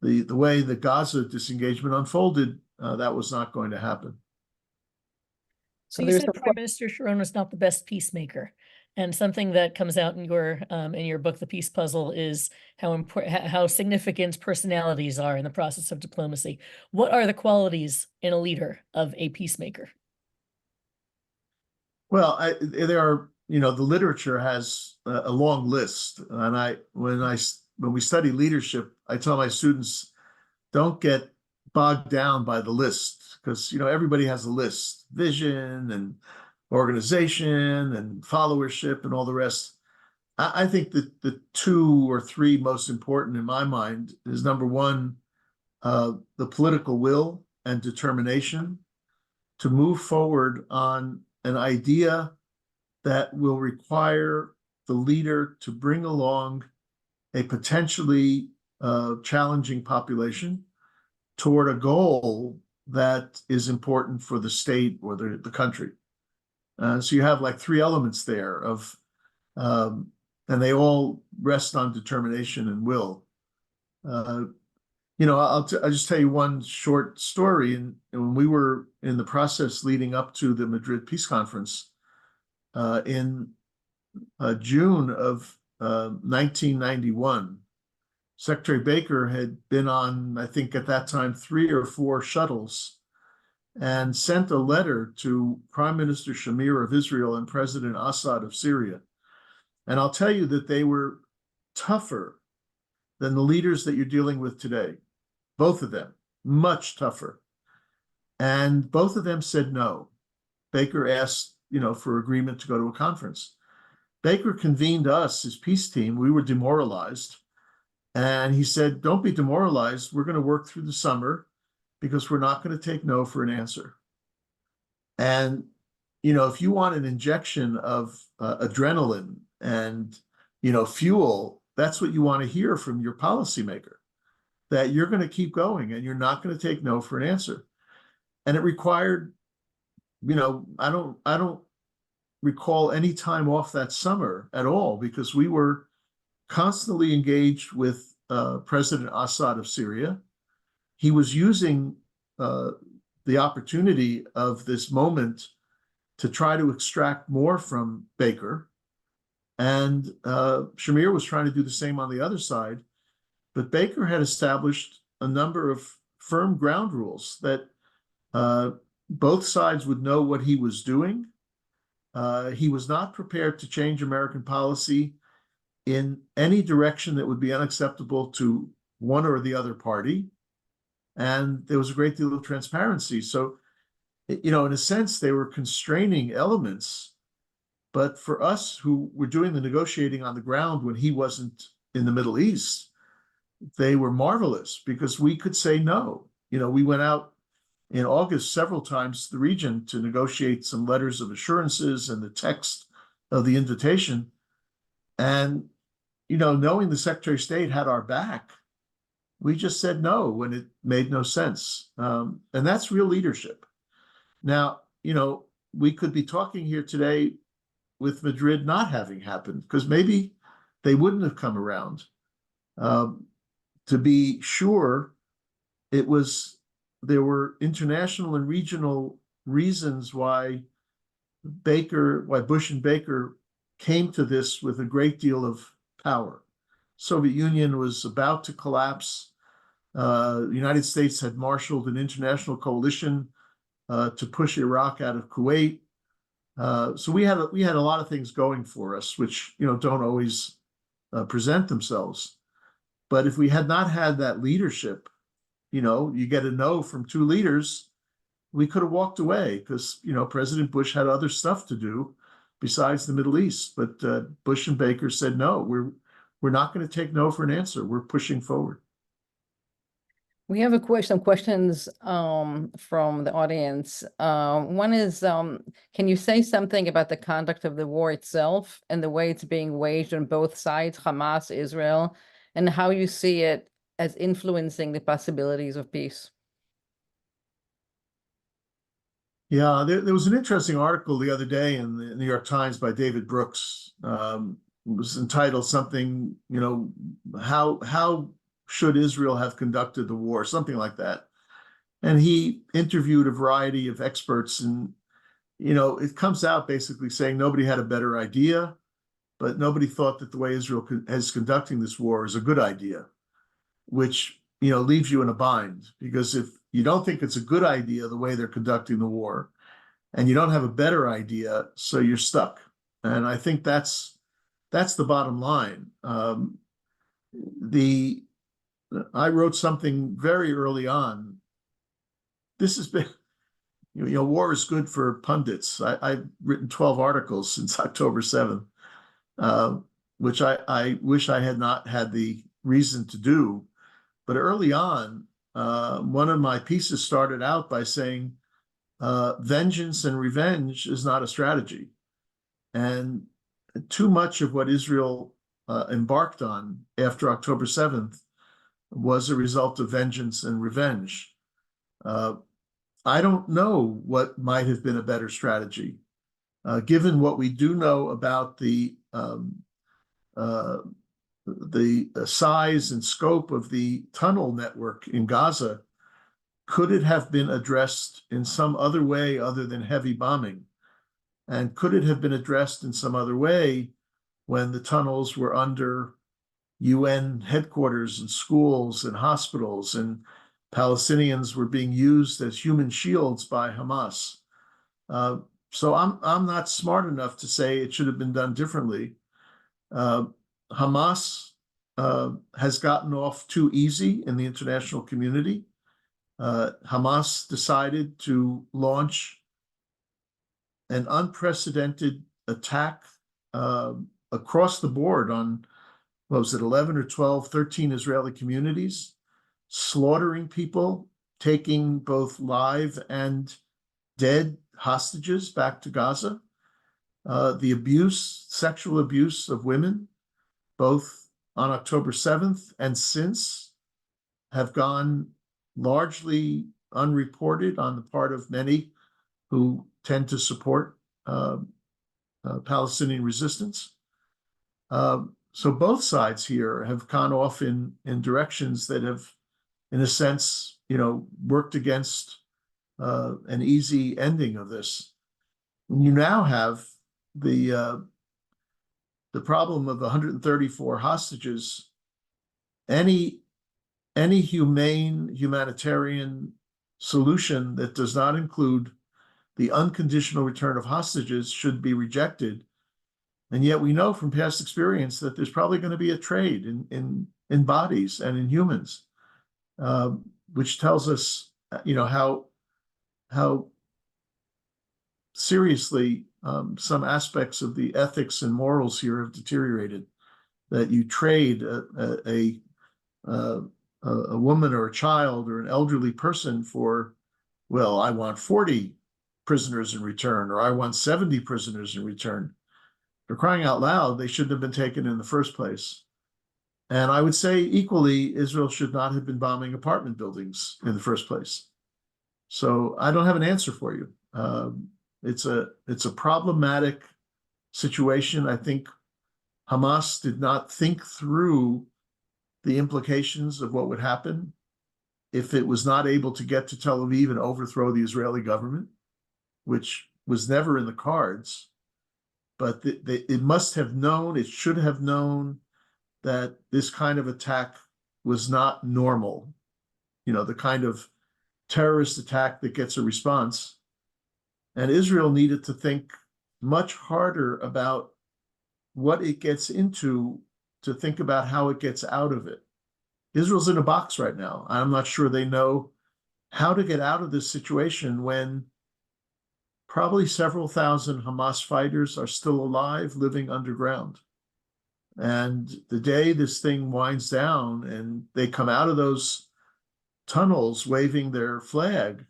way the Gaza disengagement unfolded, that was not going to happen. So you said Prime Minister Sharon was not the best peacemaker, and something that comes out in your book, The Peace Puzzle, is how significant personalities are in the process of diplomacy. What are the qualities in a leader of a peacemaker? Well, there are, the literature has a long list, and when we study leadership, I tell my students, don't get bogged down by the list, because everybody has a list, vision and organization and followership and all the rest. I think that the 2 or 3 most important in my mind is, number one, the political will and determination to move forward on an idea that will require the leader to bring along a potentially challenging population toward a goal that is important for the state or the country. So you have like 3 elements there and they all rest on determination and will. I'll just tell you one short story. And when we were in the process leading up to the Madrid Peace Conference in June of 1991, Secretary Baker had been on, I think at that time, 3 or 4 shuttles and sent a letter to Prime Minister Shamir of Israel and President Assad of Syria. And I'll tell you that they were tougher than the leaders that you're dealing with today. Both of them, much tougher. And both of them said no. Baker asked, for agreement to go to a conference. Baker convened us, his peace team. We were demoralized. And he said, don't be demoralized. We're going to work through the summer because we're not going to take no for an answer. And, if you want an injection of adrenaline and, fuel, that's what you want to hear from your policymaker, that you're going to keep going and you're not going to take no for an answer. And it required, I don't recall any time off that summer at all, because we were constantly engaged with President Assad of Syria. He was using the opportunity of this moment to try to extract more from Baker. And Shamir was trying to do the same on the other side. But Baker had established a number of firm ground rules that both sides would know what he was doing. He was not prepared to change American policy in any direction that would be unacceptable to one or the other party. And there was a great deal of transparency. So, in a sense, they were constraining elements. But for us who were doing the negotiating on the ground when he wasn't in the Middle East, they were marvelous because we could say no. We went out in August several times to the region to negotiate some letters of assurances and the text of the invitation. And, knowing the Secretary of State had our back, we just said no when it made no sense. And that's real leadership. Now, we could be talking here today with Madrid not having happened, because maybe they wouldn't have come around. To be sure, there were international and regional reasons why Bush and Baker came to this with a great deal of power. Soviet Union was about to collapse. The United States had marshaled an international coalition to push Iraq out of Kuwait. So we had a lot of things going for us, which don't always present themselves. But if we had not had that leadership, you get a no from two leaders, we could have walked away because President Bush had other stuff to do besides the Middle East. But Bush and Baker said no. We're not going to take no for an answer. We're pushing forward. We have some questions from the audience. One is, can you say something about the conduct of the war itself and the way it's being waged on both sides, Hamas, Israel, and how you see it as influencing the possibilities of peace? Yeah, there was an interesting article the other day in the New York Times by David Brooks. It was entitled something, how should Israel have conducted the war, something like that. And he interviewed a variety of experts, and it comes out basically saying nobody had a better idea, but nobody thought that the way Israel is conducting this war is a good idea, which leaves you in a bind, because if you don't think it's a good idea the way they're conducting the war, and you don't have a better idea, so you're stuck. And I think that's the bottom line. I wrote something very early on. This has been, war is good for pundits. I've written 12 articles since October 7th, which I wish I had not had the reason to do. But early on, one of my pieces started out by saying, vengeance and revenge is not a strategy. And too much of what Israel embarked on after October 7th was a result of vengeance and revenge. I don't know what might have been a better strategy, given what we do know about the size and scope of the tunnel network in Gaza. Could it have been addressed in some other way other than heavy bombing? And could it have been addressed in some other way when the tunnels were under UN headquarters and schools and hospitals, and Palestinians were being used as human shields by Hamas? So I'm not smart enough to say it should have been done differently. Hamas has gotten off too easy in the international community. Hamas decided to launch an unprecedented attack across the board on, what was it, 11 or 12, 13 Israeli communities, slaughtering people, taking both live and dead hostages back to Gaza. The sexual abuse of women, both on October 7th and since, have gone largely unreported on the part of many who tend to support Palestinian resistance. So both sides here have gone off in directions that have, in a sense, worked against an easy ending of this. You now have the problem of 134 hostages. Any humanitarian solution that does not include the unconditional return of hostages should be rejected. And yet we know from past experience that there's probably going to be a trade in bodies and in humans, which tells us, how seriously some aspects of the ethics and morals here have deteriorated. That you trade a woman or a child or an elderly person for, well, I want 40 prisoners in return, or I want 70 prisoners in return. For crying out loud, they shouldn't have been taken in the first place. And I would say equally, Israel should not have been bombing apartment buildings in the first place. So I don't have an answer for you. It's a problematic situation. I think Hamas did not think through the implications of what would happen if it was not able to get to Tel Aviv and overthrow the Israeli government, which was never in the cards. But it must have known, it should have known that this kind of attack was not normal. You know, the kind of terrorist attack that gets a response. And Israel needed to think much harder about what it gets into to think about how it gets out of it. Israel's in a box right now. I'm not sure they know how to get out of this situation when probably several thousand Hamas fighters are still alive, living underground. And the day this thing winds down and they come out of those tunnels waving their flag,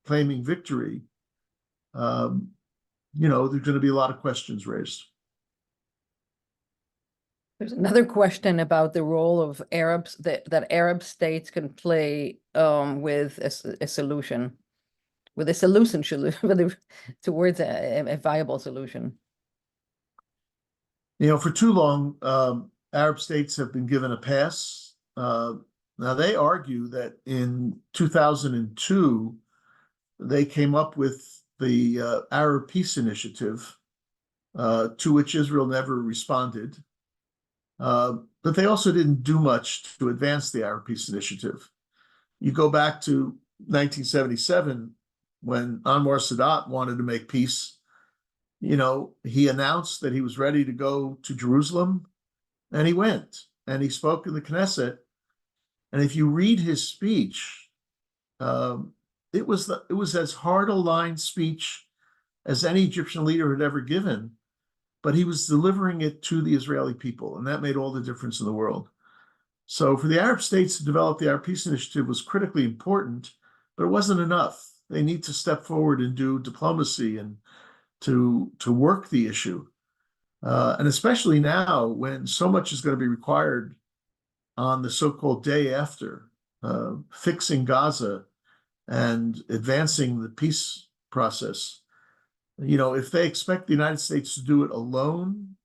claiming victory, you know, there's going to be a lot of questions raised. There's another question about the role of Arabs that Arab states can play with a solution, towards a viable solution. You know, for too long, Arab states have been given a pass. Now they argue that in 2002, they came up with the Arab Peace Initiative, to which Israel never responded. But they also didn't do much to advance the Arab Peace Initiative. You go back to 1977, when Anwar Sadat wanted to make peace, you know, he announced that he was ready to go to Jerusalem, and he went, and he spoke in the Knesset. And if you read his speech, it was as hard a line speech as any Egyptian leader had ever given, but he was delivering it to the Israeli people, and that made all the difference in the world. So for the Arab states to develop the Arab Peace Initiative was critically important, but it wasn't enough. They need to step forward and do diplomacy and to work the issue. And especially now when so much is going to be required on the so-called day after, fixing Gaza and advancing the peace process. You know, if they expect the United States to do it alone,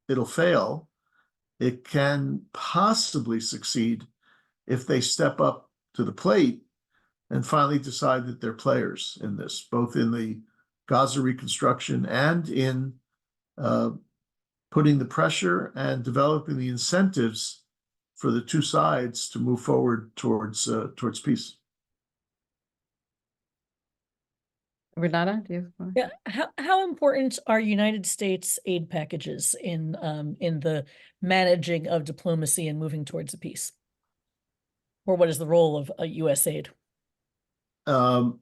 it'll fail. It can possibly succeed if they step up to the plate and finally decide that they're players in this, both in the Gaza reconstruction and in putting the pressure and developing the incentives for the two sides to move forward towards peace. Renata, do you have? Yeah, how important are United States aid packages in the managing of diplomacy and moving towards a peace? Or what is the role of U.S. aid? You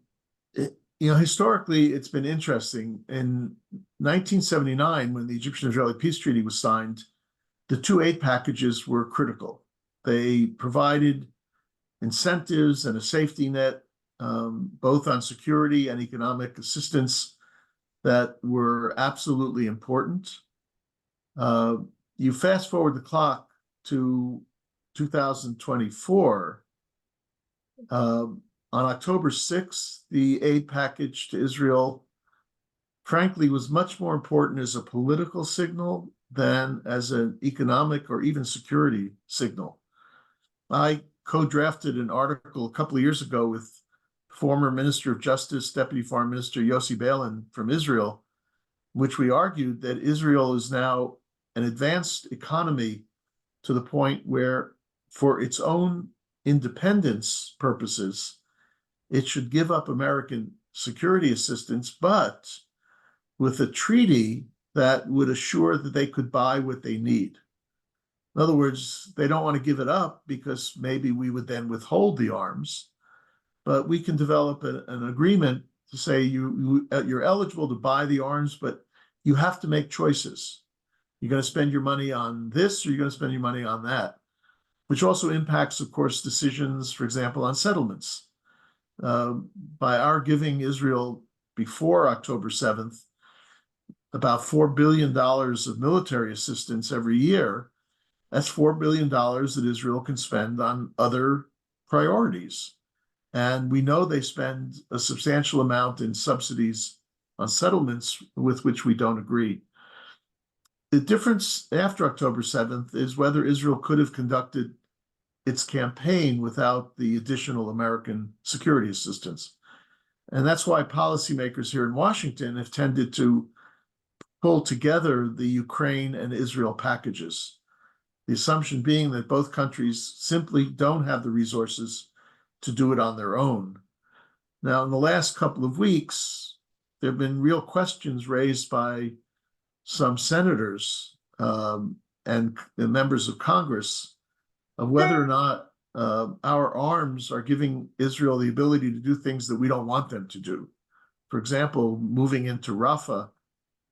know, historically, it's been interesting. In 1979, when the Egyptian-Israeli peace treaty was signed, the two aid packages were critical. They provided incentives and a safety net, both on security and economic assistance, that were absolutely important. You fast forward the clock to 2024. On October 6th, the aid package to Israel, frankly, was much more important as a political signal than as an economic or even security signal. I co-drafted an article a couple of years ago with former Minister of Justice, Deputy Foreign Minister Yossi Beilin from Israel, which we argued that Israel is now an advanced economy to the point where, for its own independence purposes, it should give up American security assistance, but with a treaty that would assure that they could buy what they need. In other words, they don't want to give it up because maybe we would then withhold the arms, but we can develop an agreement to say you're eligible to buy the arms, but you have to make choices. You're going to spend your money on this, or you're going to spend your money on that, which also impacts, of course, decisions, for example, on settlements. By our giving Israel before October 7th about $4 billion of military assistance every year, that's $4 billion that Israel can spend on other priorities. And we know they spend a substantial amount in subsidies on settlements with which we don't agree. The difference after October 7th is whether Israel could have conducted its campaign without the additional American security assistance. And that's why policymakers here in Washington have tended to pull together the Ukraine and Israel packages. The assumption being that both countries simply don't have the resources to do it on their own. Now, in the last couple of weeks, there have been real questions raised by some senators and the members of Congress of whether or not our arms are giving Israel the ability to do things that we don't want them to do. For example, moving into Rafah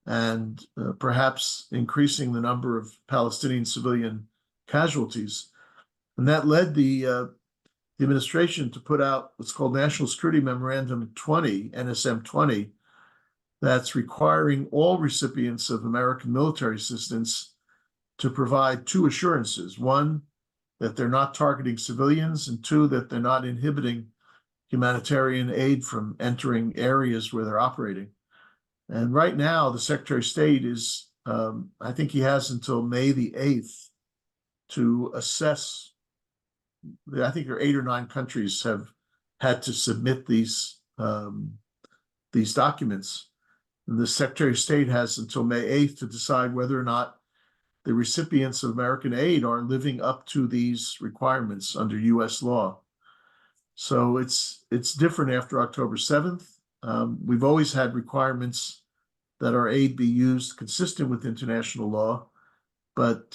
and perhaps increasing the number of Palestinian civilian casualties. And that led the administration to put out what's called National Security Memorandum 20, NSM 20, that's requiring all recipients of American military assistance to provide two assurances. One, that they're not targeting civilians, and two, that they're not inhibiting humanitarian aid from entering areas where they're operating. And right now, the Secretary of State is, I think he has until May the 8th to assess. I think there are 8 or 9 countries have had to submit these documents. And the Secretary of State has until May 8th to decide whether or not the recipients of American aid are living up to these requirements under U.S. law. So it's different after October 7th. We've always had requirements that our aid be used consistent with international law. But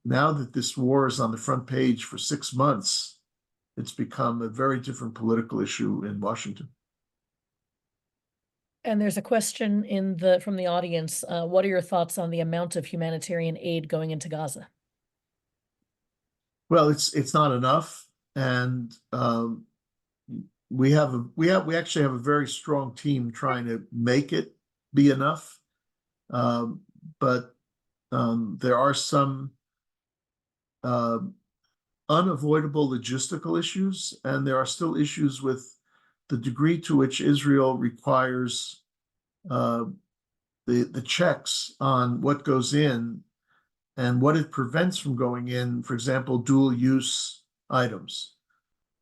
now that this war is on the front page for 6 months, it's become a very different political issue in Washington. And there's a question from the audience. What are your thoughts on the amount of humanitarian aid going into Gaza? Well, it's not enough, and we actually have a very strong team trying to make it be enough, but there are some unavoidable logistical issues, and there are still issues with the degree to which Israel requires the checks on what goes in and what it prevents from going in, for example, dual use items.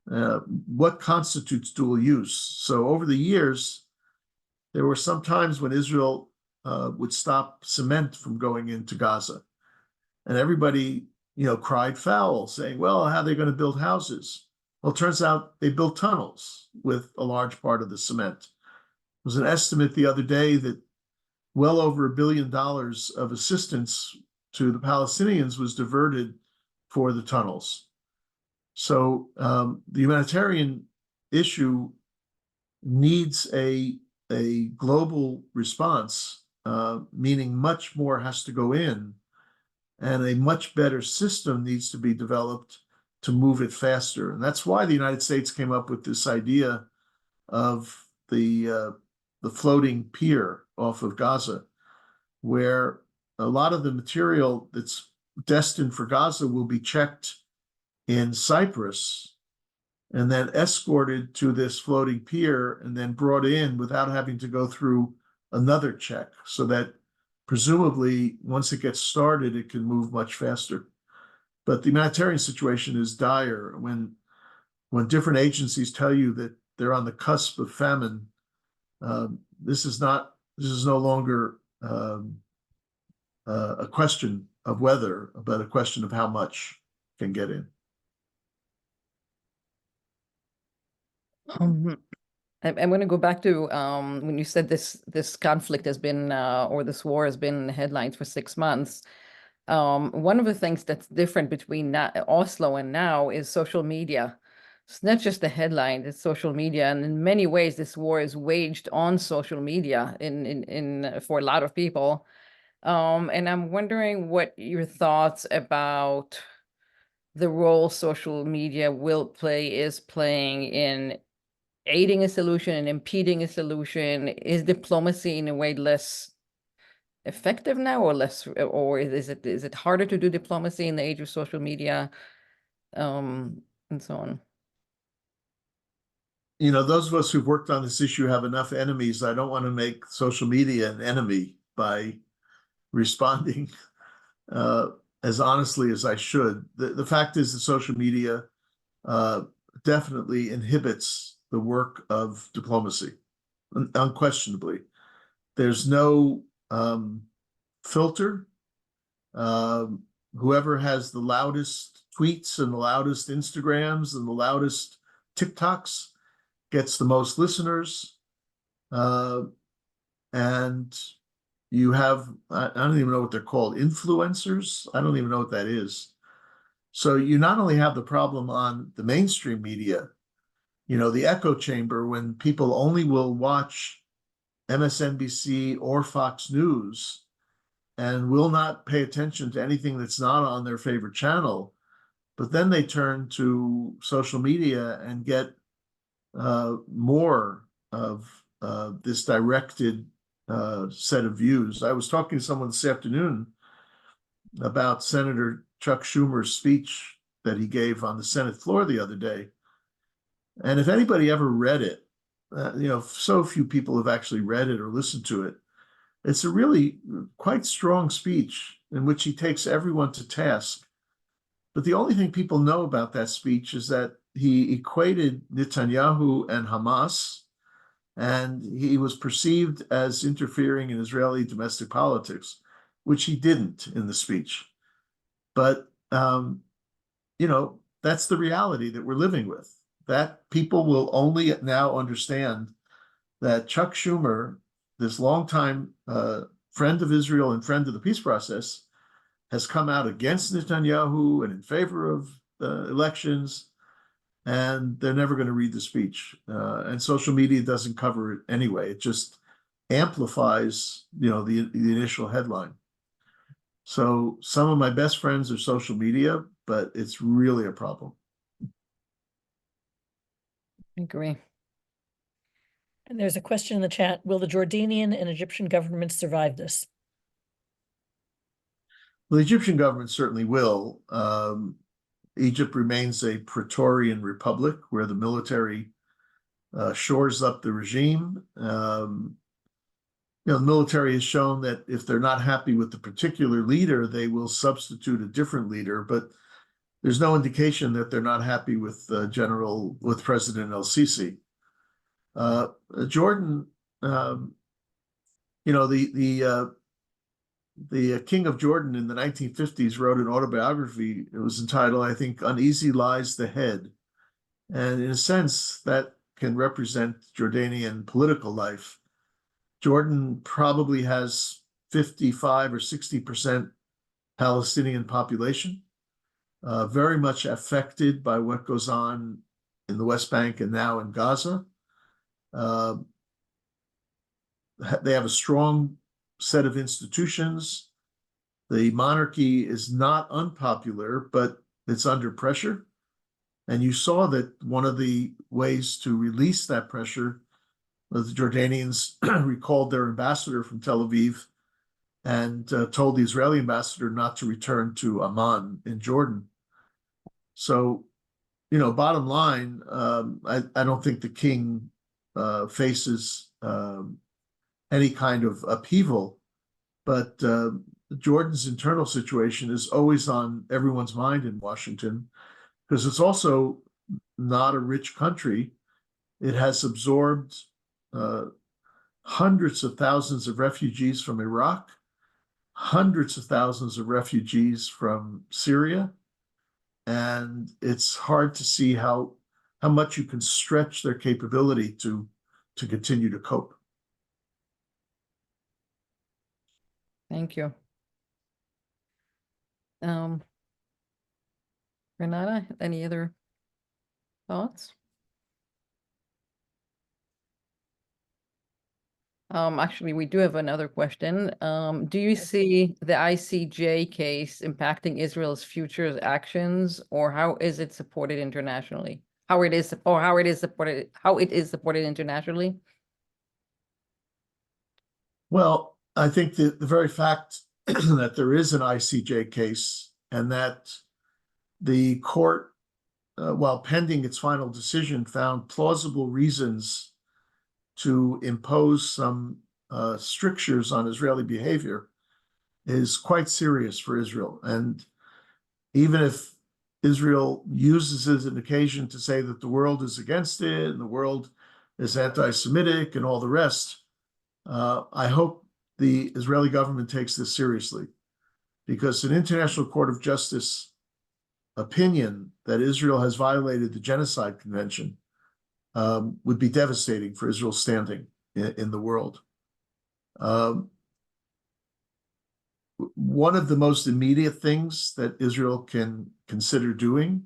What constitutes dual use? So over the years, there were some times when Israel would stop cement from going into Gaza. And everybody, cried foul, saying, well, how are they going to build houses? Well, it turns out they built tunnels with a large part of the cement. There was an estimate the other day that well over $1 billion of assistance to the Palestinians was diverted for the tunnels. So the humanitarian issue needs a global response, meaning much more has to go in, and a much better system needs to be developed to move it faster. And that's why the United States came up with this idea of the floating pier off of Gaza, where a lot of the material that's destined for Gaza will be checked in Cyprus and then escorted to this floating pier and then brought in without having to go through another check, so that presumably once it gets started, it can move much faster. But the humanitarian situation is dire. When different agencies tell you that they're on the cusp of famine, this is no longer a question of whether, but a question of how much can get in. I'm going to go back to when you said this conflict has been or this war has been in the headlines for 6 months. One of the things that's different between Oslo and now is social media. It's not just the headline, it's social media. And in many ways, this war is waged on social media for a lot of people. And I'm wondering what your thoughts about the role social media is playing in aiding a solution and impeding a solution. Is diplomacy in a way less effective now, or is it harder to do diplomacy in the age of social media, and so on? you know, those of us who've worked on this issue have enough enemies. I don't want to make social media an enemy by responding as honestly as I should. The fact is that social media definitely inhibits the work of diplomacy, unquestionably. There's no filter. Whoever has the loudest tweets and the loudest Instagrams and the loudest TikToks gets the most listeners. And you have, I don't even know what they're called, influencers. I don't even know what that is. So you not only have the problem on the mainstream media, you know, the echo chamber, when people only will watch MSNBC or Fox News and will not pay attention to anything that's not on their favorite channel, but then they turn to social media and get more of this directed set of views. I was talking to someone this afternoon about Senator Chuck Schumer's speech that he gave on the Senate floor the other day. And if anybody ever read it, you know, so few people have actually read it or listened to it. It's a really quite strong speech in which he takes everyone to task. But the only thing people know about that speech is that he equated Netanyahu and Hamas, and he was perceived as interfering in Israeli domestic politics, which he didn't in the speech. But, you know, that's the reality that we're living with. That people will only now understand that Chuck Schumer, this longtime friend of Israel and friend of the peace process, has come out against Netanyahu and in favor of elections, and they're never going to read the speech. And social media doesn't cover it anyway. It just amplifies, you know, the initial headline. So some of my best friends are social media, but it's really a problem. I agree. And there's a question in the chat. Will the Jordanian and Egyptian governments survive this? Well, the Egyptian government certainly will. Egypt remains a Praetorian republic where the military shores up the regime. You know, the military has shown that if they're not happy with the particular leader, they will substitute a different leader. But there's no indication that they're not happy with President El-Sisi. Jordan, you know, the king of Jordan in the 1950s wrote an autobiography. It was entitled, I think, Uneasy Lies the Head. And in a sense, that can represent Jordanian political life. Jordan probably has 55 or 60% Palestinian population, very much affected by what goes on in the West Bank and now in Gaza. They have a strong set of institutions. The monarchy is not unpopular, but it's under pressure. And you saw that one of the ways to release that pressure was the Jordanians recalled their ambassador from Tel Aviv and told the Israeli ambassador not to return to Amman in Jordan. So, you know, bottom line, I don't think the king faces any kind of upheaval, but Jordan's internal situation is always on everyone's mind in Washington because it's also not a rich country. It has absorbed hundreds of thousands of refugees from Iraq, hundreds of thousands of refugees from Syria, and it's hard to see how much you can stretch their capability to continue to cope. Thank you. Renata, any other thoughts? Actually, we do have another question. Do you see the ICJ case impacting Israel's future actions, or how is it supported internationally? How it is supported internationally? Well, I think that the very fact that there is an ICJ case and that the court while pending its final decision, found plausible reasons to impose some strictures on Israeli behavior is quite serious for Israel. And even if Israel uses it as an occasion to say that the world is against it and the world is anti-Semitic and all the rest, I hope the Israeli government takes this seriously, because an International Court of Justice opinion that Israel has violated the Genocide Convention would be devastating for Israel's standing in the world. One of the most immediate things that Israel can consider doing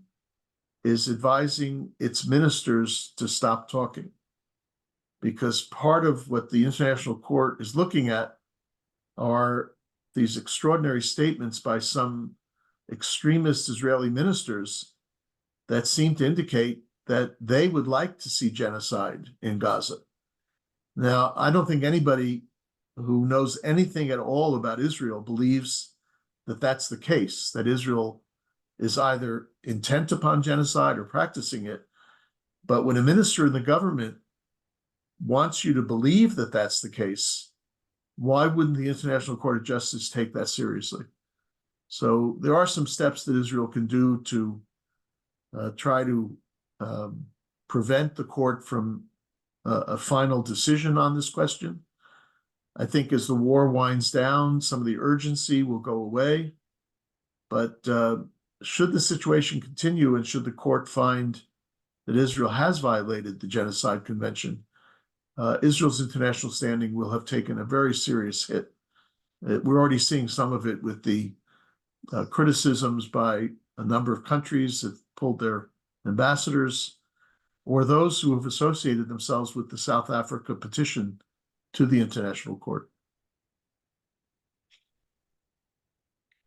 is advising its ministers to stop talking, because part of what the International Court is looking at are these extraordinary statements by some extremist Israeli ministers that seem to indicate that they would like to see genocide in Gaza. Now, I don't think anybody who knows anything at all about Israel believes that that's the case, that Israel is either intent upon genocide or practicing it. But when a minister in the government wants you to believe that that's the case, why wouldn't the International Court of Justice take that seriously? So there are some steps that Israel can do to try to prevent the court from a final decision on this question. I think as the war winds down, some of the urgency will go away. But should the situation continue and should the court find that Israel has violated the Genocide Convention, Israel's international standing will have taken a very serious hit. We're already seeing some of it with the criticisms by a number of countries that pulled their ambassadors, or those who have associated themselves with the South Africa petition to the International Court.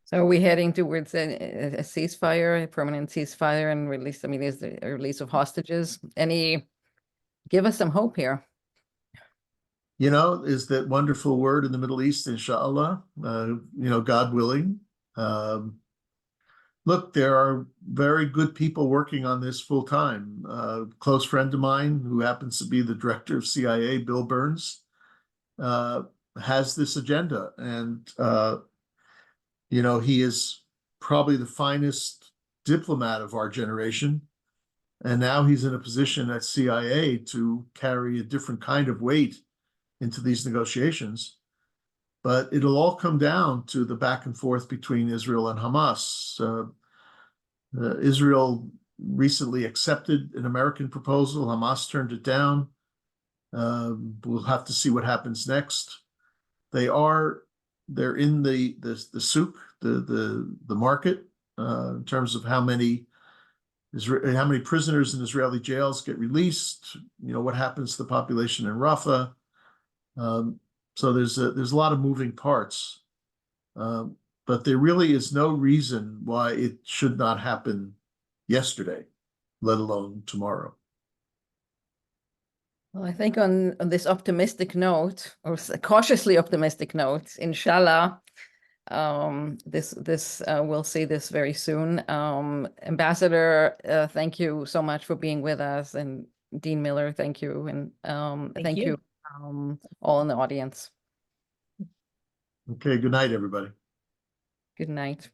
So are we heading towards a ceasefire, a permanent ceasefire, and release? I mean, is the release of hostages? Give us some hope here. You know, is that wonderful word in the Middle East, inshallah, God willing. Look, there are very good people working on this full time. A close friend of mine who happens to be the director of CIA, Bill Burns, has this agenda. And, he is probably the finest diplomat of our generation. And now he's in a position at CIA to carry a different kind of weight into these negotiations. But it'll all come down to the back and forth between Israel and Hamas. Israel recently accepted an American proposal. Hamas turned it down. We'll have to see what happens next. They're in the souk, the market, in terms of how many prisoners in Israeli jails get released. What happens to the population in Rafah. So there's a lot of moving parts, but there really is no reason why it should not happen yesterday, let alone tomorrow. Well, I think on this optimistic note, or cautiously optimistic note, inshallah, we'll see this very soon. Ambassador, thank you so much for being with us, and Dean Miller, thank you, and thank you. All in the audience. Okay, good night, everybody. Good night.